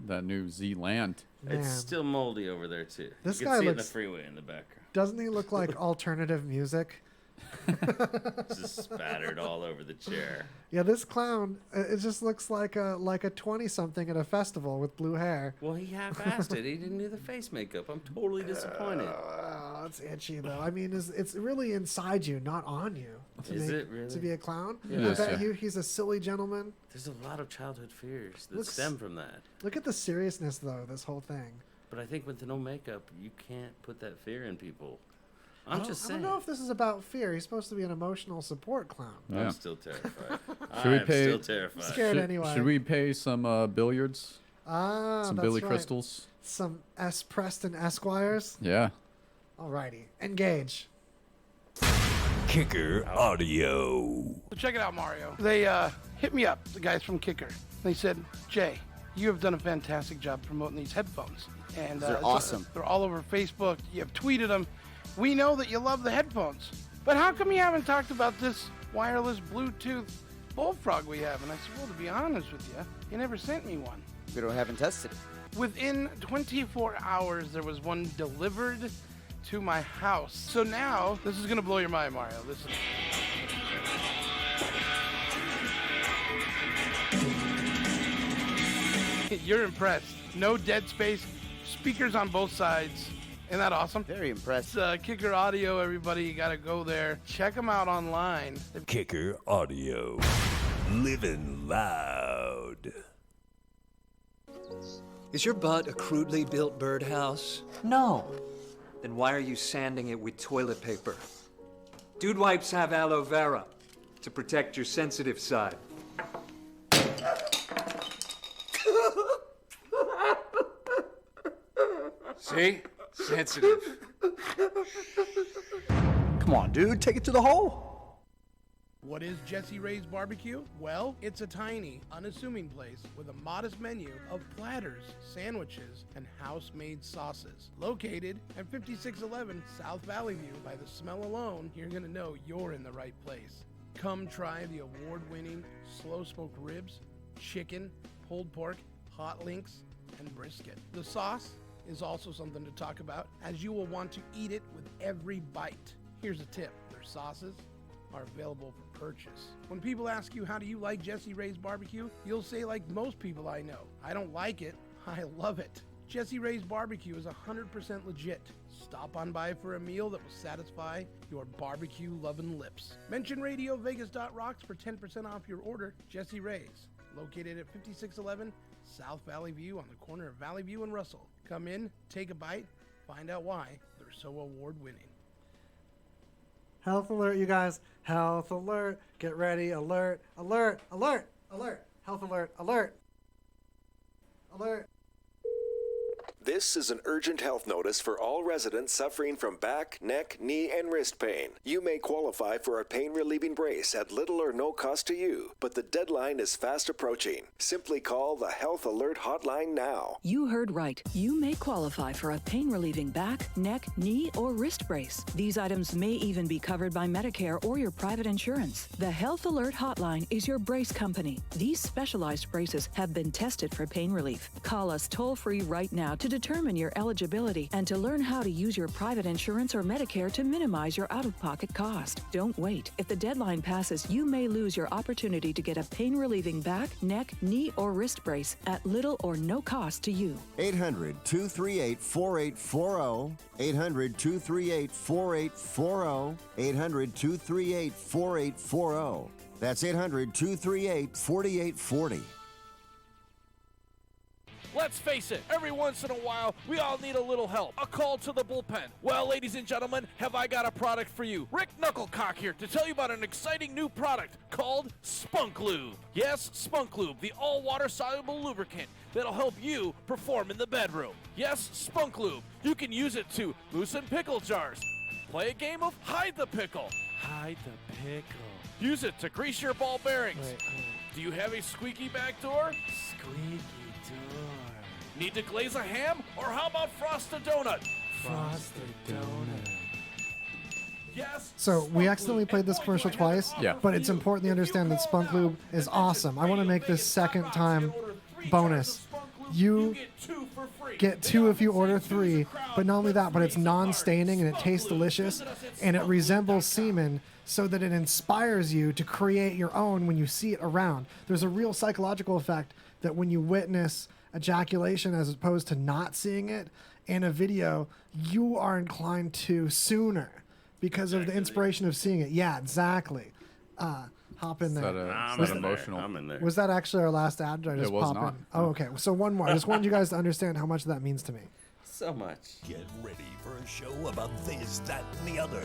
That New Zealand. Man. It's still moldy over there too. This you guy can see it in looks- the freeway in the background. Doesn't he look like alternative music? Just spattered all over the chair. Yeah, this clown, it just looks like a 20-something at a festival with blue hair. Well, he half-assed it. He didn't do the face makeup. I'm totally disappointed. It's itchy, though. I mean, it's really inside you, not on you. Is it really? To be a clown? Yeah. I bet you he's a silly gentleman. There's a lot of childhood fears that stem from that. Look at the seriousness, though, this whole thing. But I think with no makeup, you can't put that fear in people. I'm just I saying. don't know if this is about fear. He's supposed to be an emotional support clown. Yeah. I'm still terrified. Should we pay? Still terrified. Scared anyway. Should we pay some billiards? Some that's Billy right. Crystals? Some S. Preston Esquires. Yeah. Alrighty. Engage. Kicker Audio. So check it out, Mario. They hit me up, the guys from Kicker. They said, Jay, you have done a fantastic job promoting these headphones. And They're awesome. They're all over Facebook. You have tweeted them. We know that you love the headphones. But how come you haven't talked about this wireless Bluetooth bullfrog we have? And I said, well, to be honest with you, you never sent me one. We haven't tested it. Within 24 hours, there was one delivered to my house. So now, this is going to blow your mind, Mario. This is... You're impressed. No dead space. Speakers on both sides. Isn't that awesome? Very impressed. It's Kicker Audio, everybody. You got to go there. Check them out online. Kicker Audio. Living loud. Is your butt a crudely built birdhouse? No. Then why are you sanding it with toilet paper? Dude wipes have aloe vera to protect your sensitive side. See? Sensitive. Come on, dude. Take it to the hole. What is Jesse Ray's Barbecue? Well, it's a tiny, unassuming place with a modest menu of platters, sandwiches, and house-made sauces. Located at 5611 South Valley View. By the smell alone, you're gonna know you're in the right place. Come try the award-winning slow-smoked ribs, chicken, pulled pork, hot links, and brisket. The sauce is also something to talk about, as you will want to eat it with every bite. Here's a tip. Their sauces are available for purchase. When people ask you, how do you like Jesse Ray's Barbecue? You'll say, like most people I know, I don't like it, I love it. Jesse Ray's Barbecue is 100% legit. Stop on by for a meal that will satisfy your barbecue-loving lips. Mention RadioVegas.rocks for 10% off your order. Jesse Ray's, located at 5611 South Valley View on the corner of Valley View and Russell. Come in, take a bite, find out why they're so award-winning. Health alert, you guys. Health alert. Get ready. Alert. Alert. Alert. Alert. Health alert. Alert. Alert. This is an urgent health notice for all residents suffering from back, neck, knee, and wrist pain. You may qualify for a pain-relieving brace at little or no cost to you, but the deadline is fast approaching. Simply call the Health Alert Hotline now. You heard right. You may qualify for a pain-relieving back, neck, knee, or wrist brace. These items may even be covered by Medicare or your private insurance. The Health Alert Hotline is your brace company. These specialized braces have been tested for pain relief. Call us toll-free right now to determine your eligibility and to learn how to use your private insurance or Medicare to minimize your out-of-pocket cost. Don't wait. If the deadline passes, you may lose your opportunity to get a pain-relieving back, neck, knee, or wrist brace at little or no cost to you. 800-238-4840. 800-238-4840. 800-238-4840. That's 800-238-4840. Let's face it, every once in a while, we all need a little help. A call to the bullpen. Well, ladies and gentlemen, have I got a product for you. Rick Knucklecock here to tell you about an exciting new product called Spunk Lube. Yes, Spunk Lube, the all-water soluble lubricant that'll help you perform in the bedroom. Yes, Spunk Lube. You can use it to loosen pickle jars. Play a game of Hide the Pickle. Hide the Pickle. Use it to grease your ball bearings. Do you have a squeaky back door? Squeaky door. Need to glaze a ham? Or how about frost a donut? Frost a donut. Yes. So we accidentally played this commercial twice. Yeah. But it's important to understand that Spunk Lube is awesome. I want to make this second time bonus. you get 2 for free. get 2 if you order 3. But not only that, but it's non-staining and it tastes delicious and it resembles semen, so that it inspires you to create your own when you see it around. There's a real psychological effect that when you witness ejaculation as opposed to not seeing it in a video, you are inclined to sooner because of the inspiration of seeing it. Yeah, exactly. Hop in there. I'm emotional. I'm in there. Was that actually our last ad? Did I just It was pop not. in? Oh, okay. So one more. I just wanted you guys to understand how much that means to me. So much. Get ready for a show about this, that, and the other.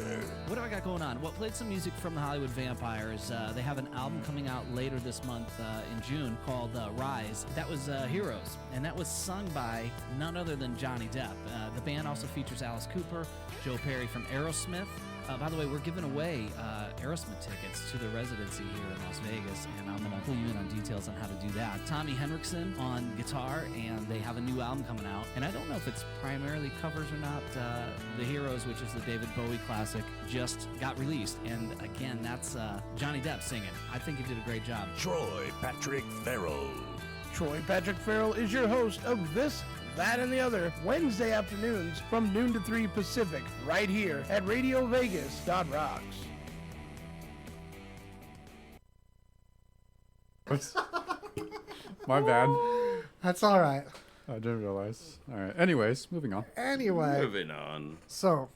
What do I got going on? Well, played some music from the Hollywood Vampires. They have an album coming out later this month in June called Rise. That was Heroes, and that was sung by none other than Johnny Depp. The band also features Alice Cooper, Joe Perry from Aerosmith. By the way, we're giving away Aerosmith tickets to the residency here in Las Vegas, and I'm going to pull you in on details on how to do that. Tommy Henriksen on guitar, and they have a new album coming out. And I don't know if it's primarily covers or not. The Heroes, which is the David Bowie classic, just got released. And again, that's Johnny Depp singing. I think he did a great job. Troy Patrick Farrell. Troy Patrick Farrell is your host of This, That, and the Other, Wednesday afternoons from noon to 3 Pacific, right here at RadioVegas.rocks. My bad. That's all right. I didn't realize. All right. Anyways, moving on. Anyway. Moving on. So.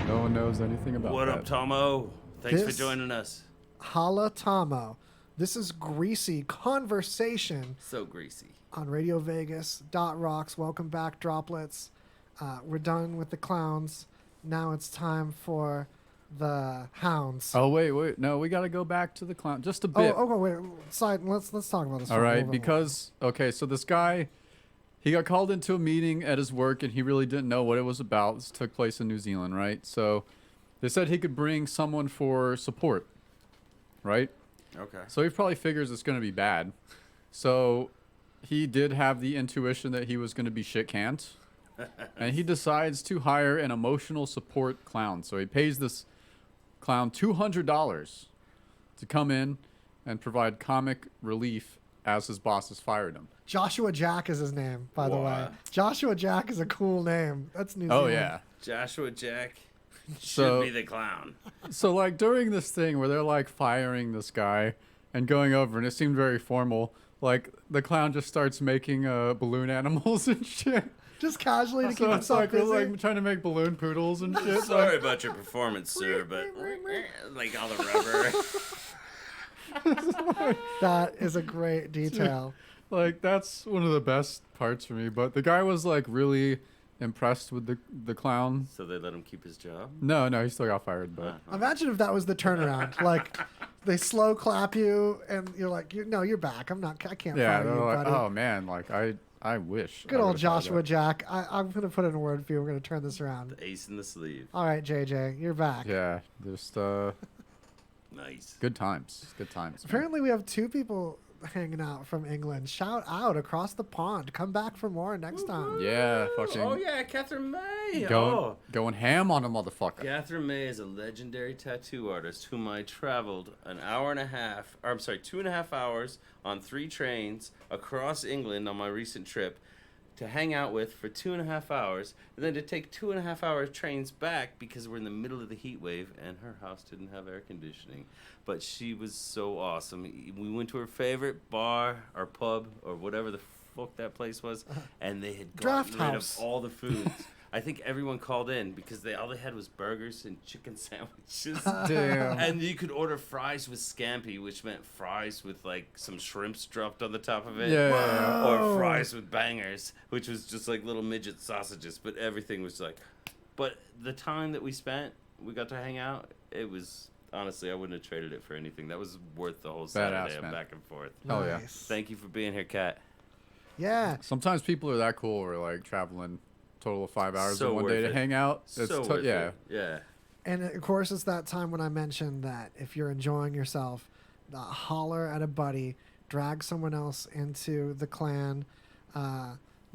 No one knows anything about What that. up, Tomo? Thanks for This- joining us. Holla Tomo. This is Greasy Conversation. So greasy. On RadioVegas.rocks. Welcome back, Droplets. We're done with the clowns. Now it's time for the hounds. Oh wait, no, we got to go back to the clown just a bit. Oh, wait. Side. Let's talk about this. All for a right, little bit more. because so this guy, he got called into a meeting at his work, and he really didn't know what it was about. This took place in New Zealand, right? So they said he could bring someone for support, right? Okay. So he probably figures it's going to be bad. So he did have the intuition that he was going to be shit canned, and he decides to hire an emotional support clown. So he pays this clown $200 to come in and provide comic relief as his boss has fired him. Joshua Jack is his name, by the way. What? Joshua Jack is a cool name. That's New Oh Zealand. yeah. Joshua Jack should So- be the clown. So like during this thing where they're like firing this guy and going over, and it seemed very formal, like the clown just starts making balloon animals and shit. Just casually to So keep it's himself like, busy. like trying to make balloon poodles and shit. Sorry like, about your performance, sir, but like all the rubber. That is a great detail. Like that's one of the best parts for me. But the guy was like really impressed with the clown. So they let him keep his job? No, he still got fired. But Imagine if that was the turnaround. Like they slow clap you, and you're like, you're back. I can't yeah, fire they're you, like, buddy. oh man, like I wish. Good I old would've tried Joshua that. Jack. I'm gonna put in a word for you. We're gonna turn this around. The ace in the sleeve. All right, JJ, you're back. Yeah, just Nice. good times. Good times. man. Apparently, we have 2 people hanging out from England. Shout out across the pond. Come back for more next time. Yeah, fucking. Oh yeah, Catherine May. Going ham on a motherfucker. Catherine May is a legendary tattoo artist whom I traveled 2.5 hours on 3 trains across England on my recent trip to hang out with for 2.5 hours, and then to take 2.5 hour trains back because we're in the middle of the heat wave and her house didn't have air conditioning. But she was so awesome. We went to her favorite bar or pub or whatever the fuck that place was, and they had Draft gotten rid House. of all the foods. I think everyone called in because all they had was burgers and chicken sandwiches. Damn. And you could order fries with scampi, which meant fries with like some shrimps dropped on the top of it. Yeah. Or fries with bangers, which was just like little midget sausages. But everything was like. But the time that we spent, we got to hang out. It was honestly, I wouldn't have traded it for anything. That was worth the whole Saturday of man. back and forth. Hell yeah. Thank you for being here, Kat. Yeah. Sometimes people are that cool. We're like traveling total of 5 hours So in one day worth to it. hang out. So It's worth yeah. it. Yeah. And of course, it's that time when I mentioned that if you're enjoying yourself, holler at a buddy, drag someone else into the clan,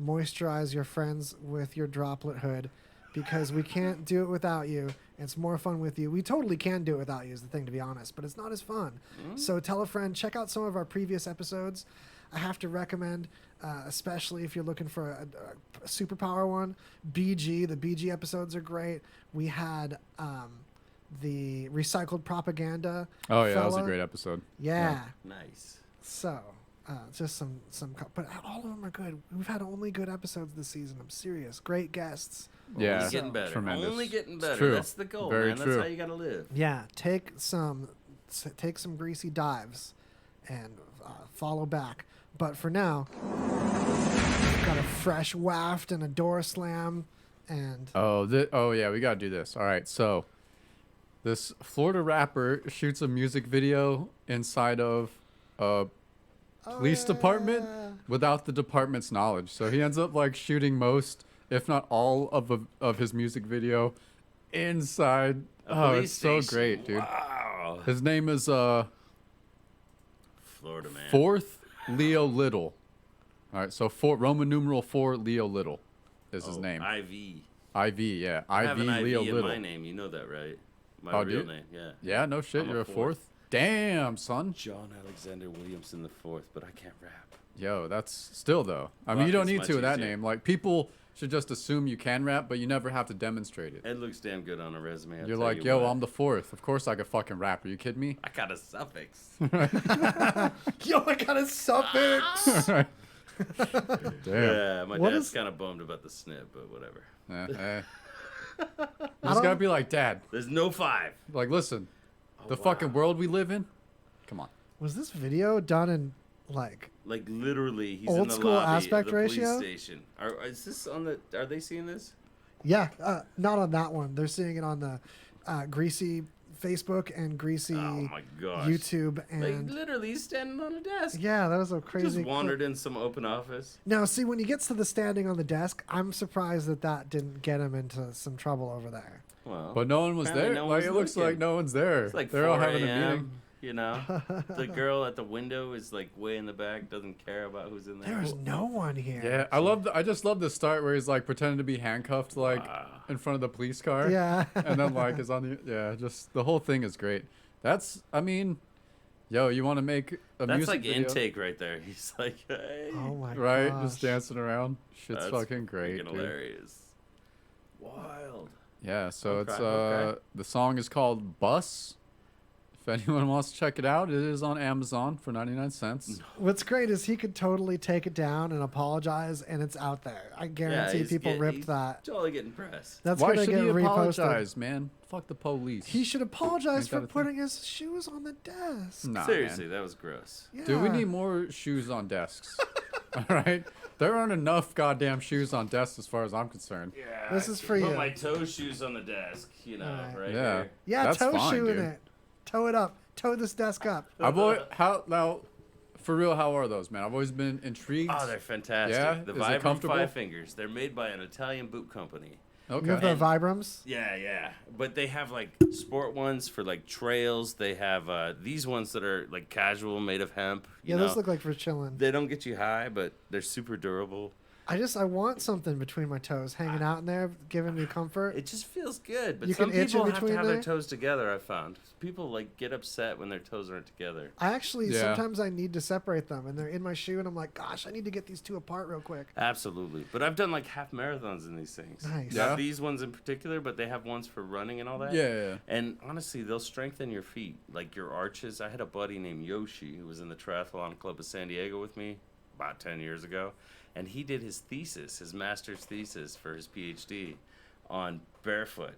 moisturize your friends with your droplet hood, because we can't do it without you. It's more fun with you. We totally can do it without you is the thing, to be honest, but it's not as fun. So tell a friend, check out some of our previous episodes. I have to recommend especially if you're looking for a superpower one. BG, the BG episodes are great. We had the recycled propaganda. Oh yeah, that was a fella. great episode. Yeah. Nice. So, just some, but all of them are good. We've had only good episodes this season. I'm serious. Great guests. Yeah, Only getting better. tremendous. Only getting It's better. true. That's the goal, Very man. true. That's how you gotta live. Yeah, take some greasy dives, and follow back. But for now, we've got a fresh waft and a door slam, and Oh yeah, we gotta do this. All right, so this Florida rapper shoots a music video inside of a police department without the department's knowledge. So he ends up like shooting most, if not all, of his music video inside. A police it's so station. great, dude. Wow. His name is Florida man. 4th Leo Little. All right, so Roman numeral 4 Leo Little is his name. IV. Yeah. I have IV an Leo IV in Little. my name. You know that, right? My Oh, real dude? name. Yeah. Yeah, no shit. I'm You're a fourth. Damn, son. John Alexander Williamson the fourth, but I can't rap. Yo, that's still though. I mean, you don't need to with that name. Like people should just assume you can rap, but you never have to demonstrate it. It looks damn good on a resume. I'll You're tell like, you yo, what. I'm the 4th. Of course I could fucking rap. Are you kidding me? I got a suffix. yo, I got a suffix. Damn. Yeah, my What dad's is- kind of bummed about the snip, but whatever. You just gotta be like, Dad. There's no 5. Like, listen, the fucking world we live in. Come on. Was this video done in like literally, he's old in the school lobby aspect of the ratio? police station. Is this on the? Are they seeing this? Yeah, not on that one. They're seeing it on the Greasy Facebook and Greasy my gosh. YouTube, Like and literally, he's standing on a desk. yeah, that was a crazy. Just clip. wandered in some open office. Now, see, when he gets to the standing on the desk, I'm surprised that didn't get him into some trouble over there. Well, But no one was apparently there. no one Like was it looks looking. like no one's there. It's like They're all 4 having a a.m., meeting. You know, the girl at the window is like way in the back, doesn't care about who's in there. There's no one here. Yeah, I just love the start where he's like pretending to be handcuffed like in front of the police car. Yeah. And then like is on the just the whole thing is great. That's I mean, yo, you want to make a That's music like video? intake right there. He's like, hey. Oh my Right, gosh. just dancing around. Shit's That's fucking great, freaking dude. hilarious. Wild. Yeah, so Okay, it's okay. the song is called Bus. If anyone wants to check it out, it is on Amazon for 99 cents. What's great is he could totally take it down and apologize, and it's out there. I guarantee he's people ripped he's that. Totally getting pressed. That's Why gonna should get he reposted. apologize, man? Fuck the police. He should apologize Ain't for that a thing? putting his shoes on the desk. Nah, Seriously, man. that was gross. Dude, we Yeah. need more shoes on desks. All right? There aren't enough goddamn shoes on desks as far as I'm concerned. Yeah. This is I for put you. my toe shoes on the desk, you know, right Yeah. here. Yeah, That's toe fine, shoe in dude. it. Toe it up. Toe this desk up. I've always, how for real, how are those, man? I've always been intrigued. Oh, they're fantastic. Yeah? The Is it Vibram comfortable? 5 Fingers. They're made by an Italian boot company. Okay. You have the Vibrams? Yeah, yeah. But they have like sport ones for like trails. They have these ones that are like casual, made of hemp. Yeah, You those know? look like for chilling. They don't get you high, but they're super durable. I want something between my toes, hanging out in there, giving me comfort. It just feels good. But You some can itch in people have to between have there? their toes together, I found. People like get upset when their toes aren't together. I actually Yeah. sometimes I need to separate them, and they're in my shoe, and I'm like, gosh, I need to get these two apart real quick. Absolutely. But I've done like half marathons in these things. Nice. Yeah. Not these ones in particular, but they have ones for running and all that. Yeah. And honestly, they'll strengthen your feet, like your arches. I had a buddy named Yoshi who was in the Triathlon Club of San Diego with me about 10 years ago. And he did his thesis, his master's thesis for his PhD on barefoot.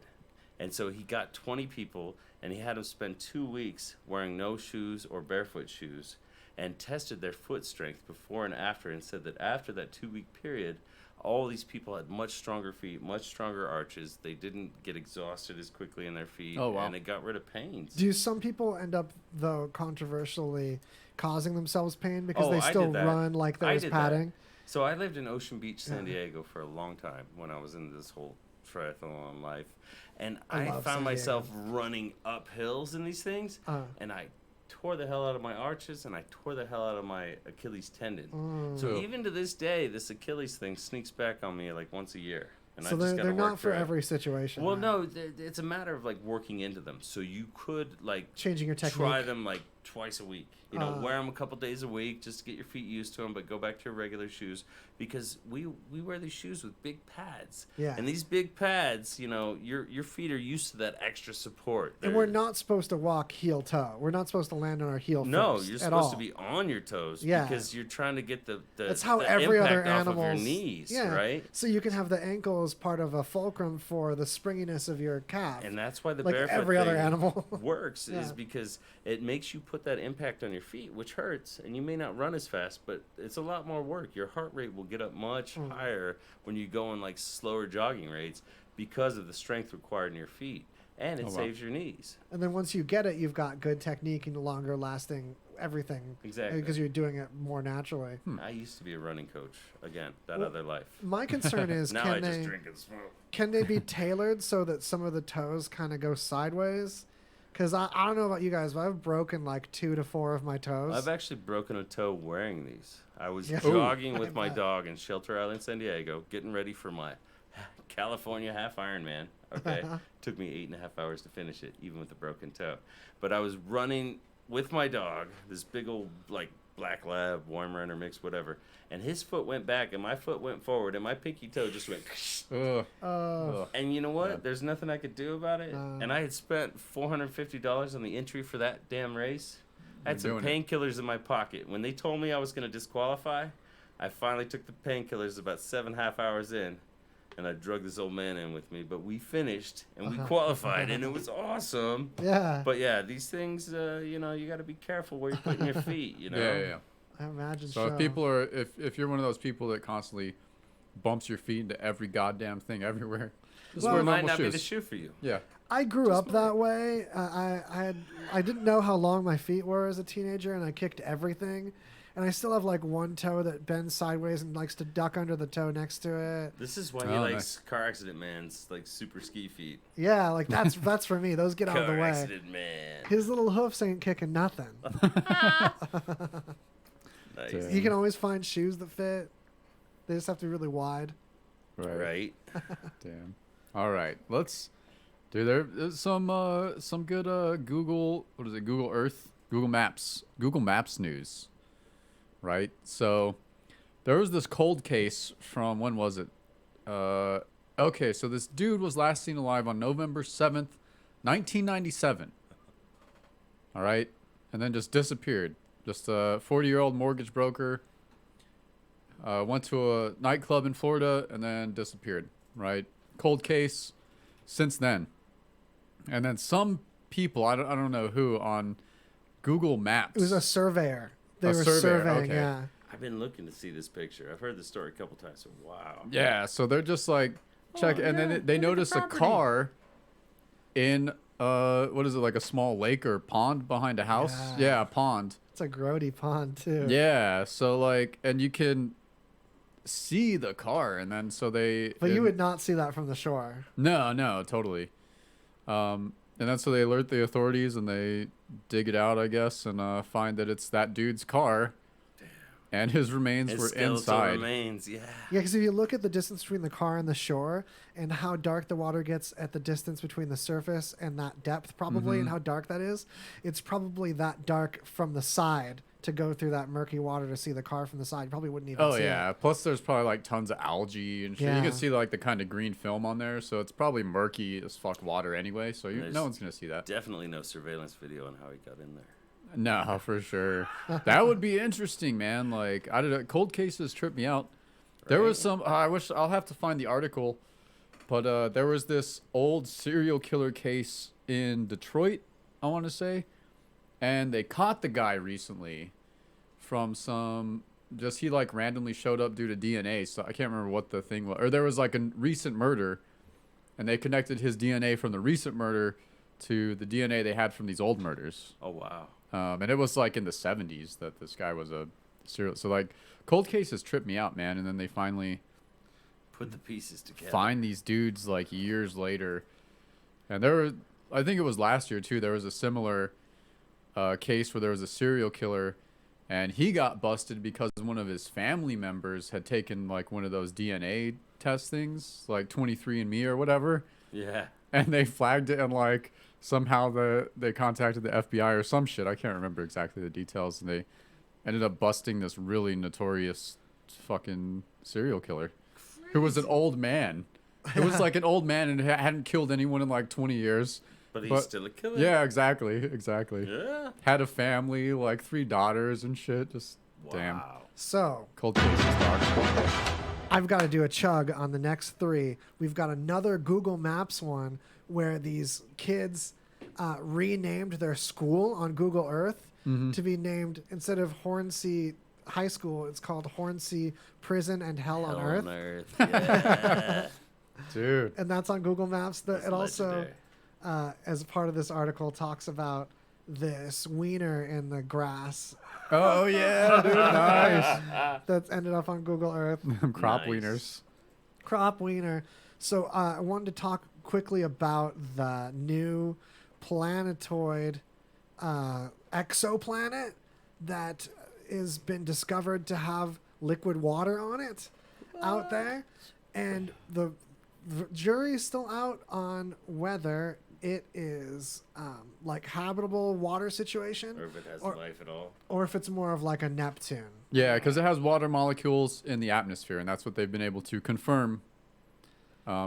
And so he got 20 people and he had them spend 2 weeks wearing no shoes or barefoot shoes and tested their foot strength before and after, and said that after that 2-week period, all these people had much stronger feet, much stronger arches. They didn't get exhausted as quickly in their feet. Oh, wow. And it got rid of pains. Do some people end up, though, controversially causing themselves pain because Oh, they I still did that. run like I there's did padding? that. So I lived in Ocean Beach, San Diego for a long time when I was in this whole triathlon life. And I I love found San myself running up hills in these things. Uh. And I tore the hell out of my arches and I tore the hell out of my Achilles tendon. So Mm. even to this day, this Achilles thing sneaks back on me like once a year. And So I just they're gotta not work for through it. every situation. Well, right? no, it's a matter of like working into them. So you could like Changing your try technique. them like twice a week. You know, wear them a couple days a week just to get your feet used to them, but go back to your regular shoes because we wear these shoes with big pads. Yeah. And these big pads, you know, your feet are used to that extra support. And we're not supposed to walk heel toe. We're not supposed to land on our heel No, first you're at supposed all. to be on your toes Yeah. because you're trying to get the That's how the every other impact off animal. of your knees, right? So you can have the ankle as part of a fulcrum for the springiness of your calf. And that's why the like barefoot every other thing animal works Yeah. is because it makes you put that impact on your feet, which hurts, and you may not run as fast, but it's a lot more work. Your heart rate will get up much higher when you go on like slower jogging rates because of the strength required in your feet, and it saves your knees. And then once you get it, you've got good technique and longer lasting everything. Exactly. Because you're doing it more naturally. I used to be a running coach. Again, that other life. My concern is now can I just they drink and smoke. can they be tailored so that some of the toes kind of go sideways? Because I don't know about you guys, but I've broken like 2 to 4 of my toes. I've actually broken a toe wearing these. I was Yeah. jogging Ooh. with I my bet. dog in Shelter Island, San Diego, getting ready for my California half Ironman. Okay, took me 8.5 hours to finish it, even with a broken toe. But I was running with my dog, this big old like black lab, warm runner mix, whatever. And his foot went back, and my foot went forward, and my pinky toe just went. And you know what? There's nothing I could do about it. And I had spent $450 on the entry for that damn race. I had some You're doing painkillers in my pocket. When they told me I was going to disqualify, I finally took the painkillers about 7.5 hours in, and I drug this old man in with me. But we finished, and we qualified, and it was awesome. Yeah. But yeah, these things, you know, you got to be careful where you're putting your feet, you know? Yeah. I imagine So if people are, if you're one of those people that constantly bumps your feet into every goddamn thing everywhere, just wear it might normal not shoes. be the shoe for you. Yeah. I grew up that way. I didn't know how long my feet were as a teenager, and I kicked everything. And I still have like one toe that bends sideways and likes to duck under the toe next to it. This is why he likes car accident man's like super ski feet. Yeah, like that's for me. Those get out of the Car way. accident man. His little hoofs ain't kicking nothing. Nice. You can always find shoes that fit. They just have to be really wide. Right. Damn. All right. Let's do there's some good Google, what is it? Google Earth, Google Maps news. Right? So there was this cold case from, when was it? Okay, so this dude was last seen alive on November 7th, 1997. All right? And then just disappeared. Just a 40-year-old mortgage broker. Went to a nightclub in Florida and then disappeared. Right? Cold case since then. And then some people, I don't know who, on Google Maps. It was a surveyor. They were surveying, okay. yeah. I've been looking to see this picture. I've heard the story a couple times. So wow. Yeah, so they're just like, check, and then they notice a car in, what is it, like a small lake or pond behind a house? Yeah, a pond. It's a grody pond, too. Yeah, so like, and you can see the car, and then so they... But you would not see that from the shore. No, totally. And then so they alert the authorities, and they dig it out, I guess, and find that it's that dude's car. And his remains His were skeletal inside. remains, yeah. Yeah, because if you look at the distance between the car and the shore and how dark the water gets at the distance between the surface and that depth probably and how dark that is, it's probably that dark from the side to go through that murky water to see the car from the side. You probably wouldn't even see yeah. it. Plus there's probably like tons of algae and shit. Yeah. You can see like the kind of green film on there, so it's probably murky as fuck water anyway, so no one's going to see that. Definitely no surveillance video on how he got in there. No, for sure. That would be interesting, man. Like, cold cases trip me out. There was some, I'll have to find the article, but there was this old serial killer case in Detroit, I want to say, and they caught the guy recently from he like randomly showed up due to DNA, so I can't remember what the thing was. Or there was like a recent murder, and they connected his DNA from the recent murder to the DNA they had from these old murders. Oh, wow. And it was like in the 70s that this guy was a serial. So like cold cases trip me out, man. And then they finally put the pieces together. Find these dudes like years later. And I think it was last year too. There was a similar case where there was a serial killer, and he got busted because one of his family members had taken like one of those DNA test things, like 23andMe or whatever. Yeah. and they flagged it, and like somehow they contacted the FBI or some shit. I can't remember exactly the details, and they ended up busting this really notorious fucking serial killer who was an old man. It was like an old man and hadn't killed anyone in like 20 years. But he's still a killer. Yeah, exactly. Yeah. Had a family, like 3 daughters and shit. Just damn. So Cold cases, dog. I've got to do a chug on the next 3. We've got another Google Maps one where these kids renamed their school on Google Earth to be named, instead of Hornsey High School, it's called Hornsey Prison and Hell on Earth. Yeah. Dude. And that's on Google Maps. That's It also, legendary. as part of this article, talks about this wiener in the grass. Oh, yeah, dude. Nice. That's ended up on Google Earth. Crop wieners. Crop wiener. So I wanted to talk quickly about the new planetoid exoplanet that has been discovered to have liquid water on it out there. And the jury's still out on whether it is like habitable water situation, Or if it has life at all. or if it's more of like a Neptune. Yeah, because it has water molecules in the atmosphere, and that's what they've been able to confirm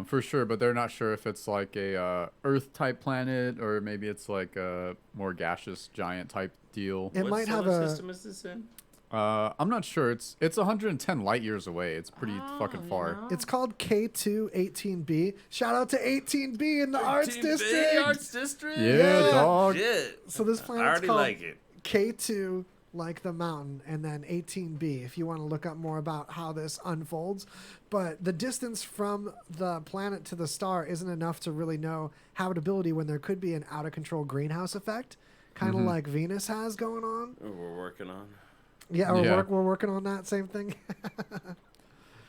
for sure. But they're not sure if it's like a Earth-type planet or maybe it's like a more gaseous giant type deal. It What might have solar a system is this in? I'm not sure. It's 110 light years away. It's pretty fucking far. It's called K218b. Shout out to 18b in the Arts District. Arts District? Yeah, dog. Shit. So this I planet's already called like it. K2, like the mountain, and then 18b if you want to look up more about how this unfolds. But the distance from the planet to the star isn't enough to really know habitability when there could be an out-of-control greenhouse effect, kind of like Venus has going on. We're working on. Yeah, we're working on that same thing.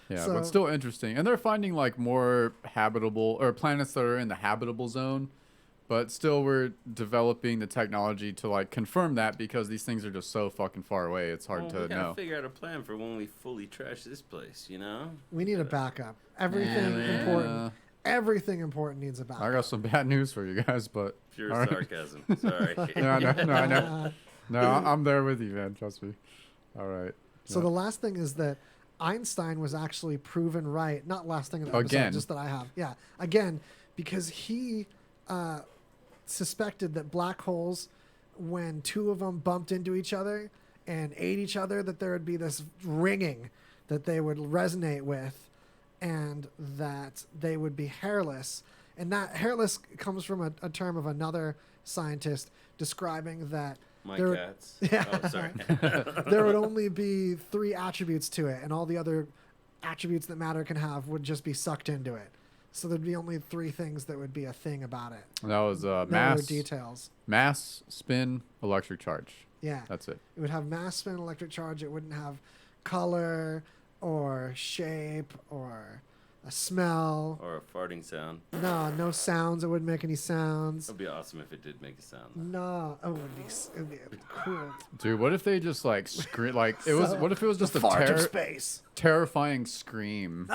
Yeah, So- but still interesting. And they're finding like more habitable or planets that are in the habitable zone, but still we're developing the technology to like confirm that because these things are just so fucking far away. It's hard Well, to we gotta know. figure out a plan for when we fully trash this place, you know? We need a backup. Everything important. Everything important needs a backup. I got some bad news for you guys, but Pure all right. sarcasm. Sorry. no, I know. No, I'm there with you, man. Trust me. All right. So Yeah. the last thing is that Einstein was actually proven right. Not last thing in the episode, Again. just that I have. Yeah, again, because he suspected that black holes, when 2 of them bumped into each other and ate each other, that there would be this ringing that they would resonate with, and that they would be hairless. And that hairless comes from a term of another scientist describing that My there- cats. Yeah. Oh, sorry. there would only be 3 attributes to it, and all the other attributes that matter can have would just be sucked into it. So there'd be only 3 things that would be a thing about it. That was No other mass details. mass, spin, electric charge. Yeah. That's it. It would have mass, spin, electric charge. It wouldn't have color or shape or a smell. Or a farting sound. No sounds. It wouldn't make any sounds. It'd be awesome if it did make a sound. No. Oh, it'd be cool. Dude, what if they just like scream like it was? What if it was just a fart of space. terrifying scream?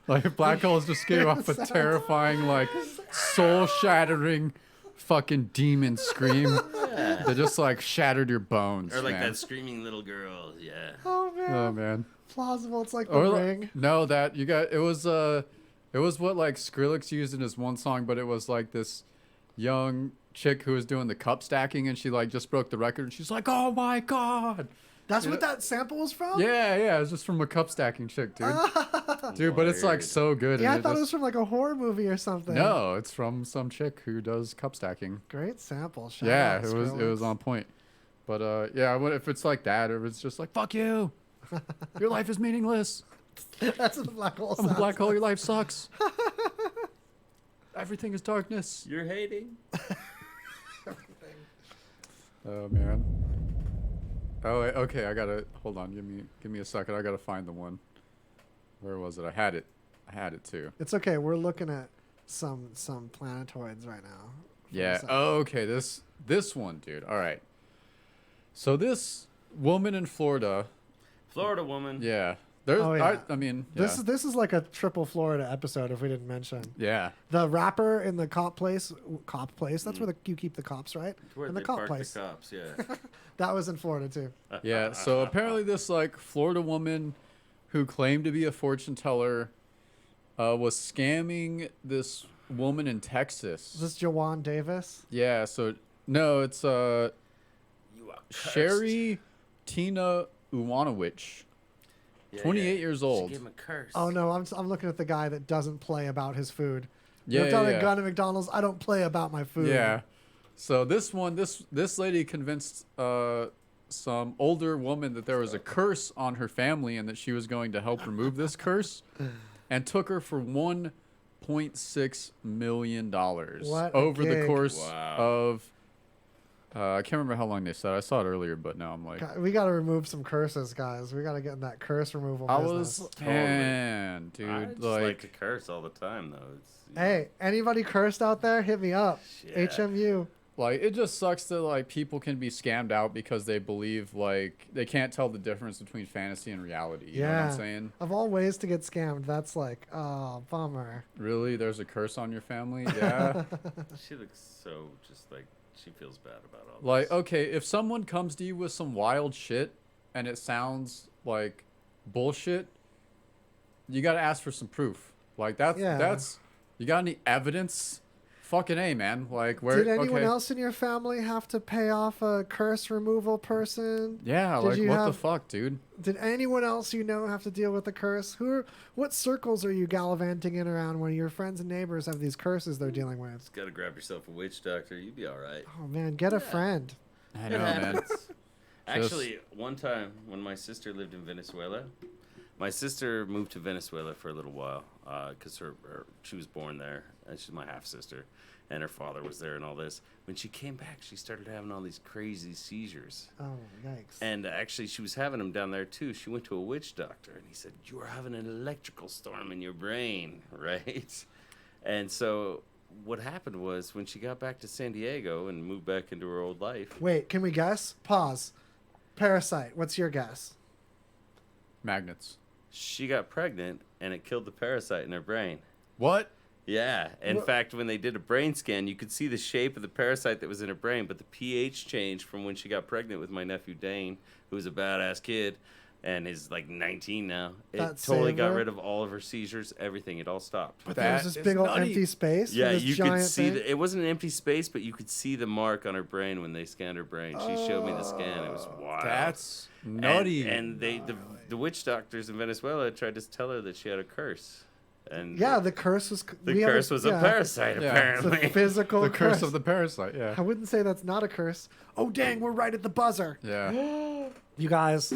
Like if black holes just gave off a Sounds- terrifying, like soul-shattering, fucking demon scream that just like shattered your bones. Or like man. that screaming little girl. Yeah. Oh man. Oh man. Plausible. It's like the Or ring. no, that you got it was what like Skrillex used in his one song, but it was like this young chick who was doing the cup stacking, and she like just broke the record, and she's like, "Oh my god!" That's You what know- that sample was from? Yeah, it's just from a cup stacking chick, dude. Dude, but it's like so good. Yeah, I and thought it was just- from like a horror movie or something. No, it's from some chick who does cup stacking. Great sample. Shout Yeah, out, it was Skrillex. on point. But yeah, if it's like that, or if it's just like "fuck you," your life is meaningless. That's what the black hole I'm a sounds black hole. Your life sucks. Everything is darkness. You're hating. Oh man. Oh wait, okay. I gotta hold on. Give me a second. I gotta find the one. Where was it? I had it too. It's okay. We're looking at some planetoids right now. Yeah. So- Oh, okay. This one, dude. All right. So this woman in Florida. Florida woman. Yeah. There's, Oh, yeah. I mean, This is like a triple Florida episode if we didn't mention. Yeah. The rapper in the cop place. That's where you keep the cops, right? Where in the they cop park place. the cops, yeah. That was in Florida too. Yeah. So apparently, this like Florida woman who claimed to be a fortune teller was scamming this woman in Texas. Is this Jawan Davis? Yeah. So no, it's You are Sherry Tina Uwanowicz. Yeah, 28 years old. She gave him a curse. Oh no, I'm looking at the guy that doesn't play about his food. Yeah, You're telling yeah. a gun at McDonald's, I don't play about my food. Yeah. So this lady convinced some older woman that there was a curse on her family and that she was going to help remove this curse, and took her for $1.6 million What a over the gig. course Wow. of. I can't remember how long they said. I saw it earlier, but now I'm like, God, we got to remove some curses, guys. We got to get in that curse removal I business. was, man, dude, I just like to curse all the time, though. It's, Hey, anybody cursed out there? Hit me up. Shit. HMU. like, it just sucks that like people can be scammed out because they believe like they can't tell the difference between fantasy and reality. You know what I'm saying? Of all ways to get scammed, that's like, oh, bummer. Really? There's a curse on your family? Yeah. She looks so just like she feels bad about all Like, okay, if someone comes to you with some wild shit and it sounds like bullshit, you got to ask for some proof. Like, that's, you got any evidence? Fucking A, man. Like, where, Did anyone else in your family have to pay off a curse removal person? Yeah, Did like, you what the have- fuck, dude? Did anyone else you know have to deal with a curse? What circles are you gallivanting in around when your friends and neighbors have these curses they're dealing with? Just gotta grab yourself a witch doctor. You'd be all right. Oh man, get a friend. I know, man. Actually, one time when my sister lived in Venezuela, my sister moved to Venezuela for a little while because she was born there, and she's my half sister, and her father was there and all this. When she came back, she started having all these crazy seizures. Oh, yikes. And actually, she was having them down there too. She went to a witch doctor, and he said, "You are having an electrical storm in your brain," right? And so what happened was when she got back to San Diego and moved back into her old life. Wait, can we guess? Pause. Parasite. What's your guess? Magnets. She got pregnant, and it killed the parasite in her brain. What? Yeah. In What? fact, when they did a brain scan, you could see the shape of the parasite that was in her brain, but the pH changed from when she got pregnant with my nephew Dane, who was a badass kid, and is like 19 now. It That totally saved got her? rid of all of her seizures, everything. It all stopped. But there was this big old empty space. Yeah, this you could giant see thing? it wasn't an empty space, but you could see the mark on her brain when they scanned her brain. She showed me the scan. It was wild. That's nutty. And the witch doctors in Venezuela tried to tell her that she had a curse. And Yeah, the curse was. the we have curse was a parasite, apparently. It's a physical The curse of the parasite, yeah. I wouldn't say that's not a curse. Oh, dang, we're right at the buzzer. Yeah. You guys.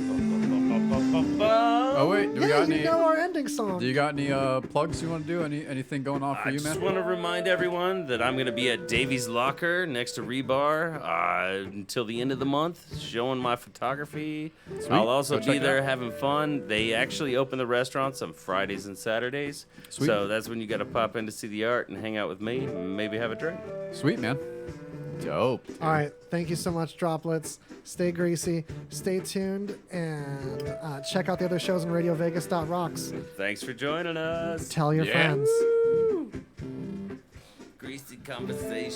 Oh wait, do we got you any? know our ending song. Do you got any plugs you want to do? Anything going on for I you, just man? want to remind everyone that I'm going to be at Davy's Locker next to Rebar until the end of the month, showing my photography. Sweet. I'll also Go check be it there out. having fun. They actually open the restaurants on Fridays and Saturdays. Sweet. So that's when you got to pop in to see the art and hang out with me and maybe have a drink. Sweet, man. Dope. All right. Thank you so much, Droplets. Stay greasy. Stay tuned. And check out the other shows on RadioVegas.rocks. Thanks for joining us. Tell your Yeah. friends. Greasy conversation.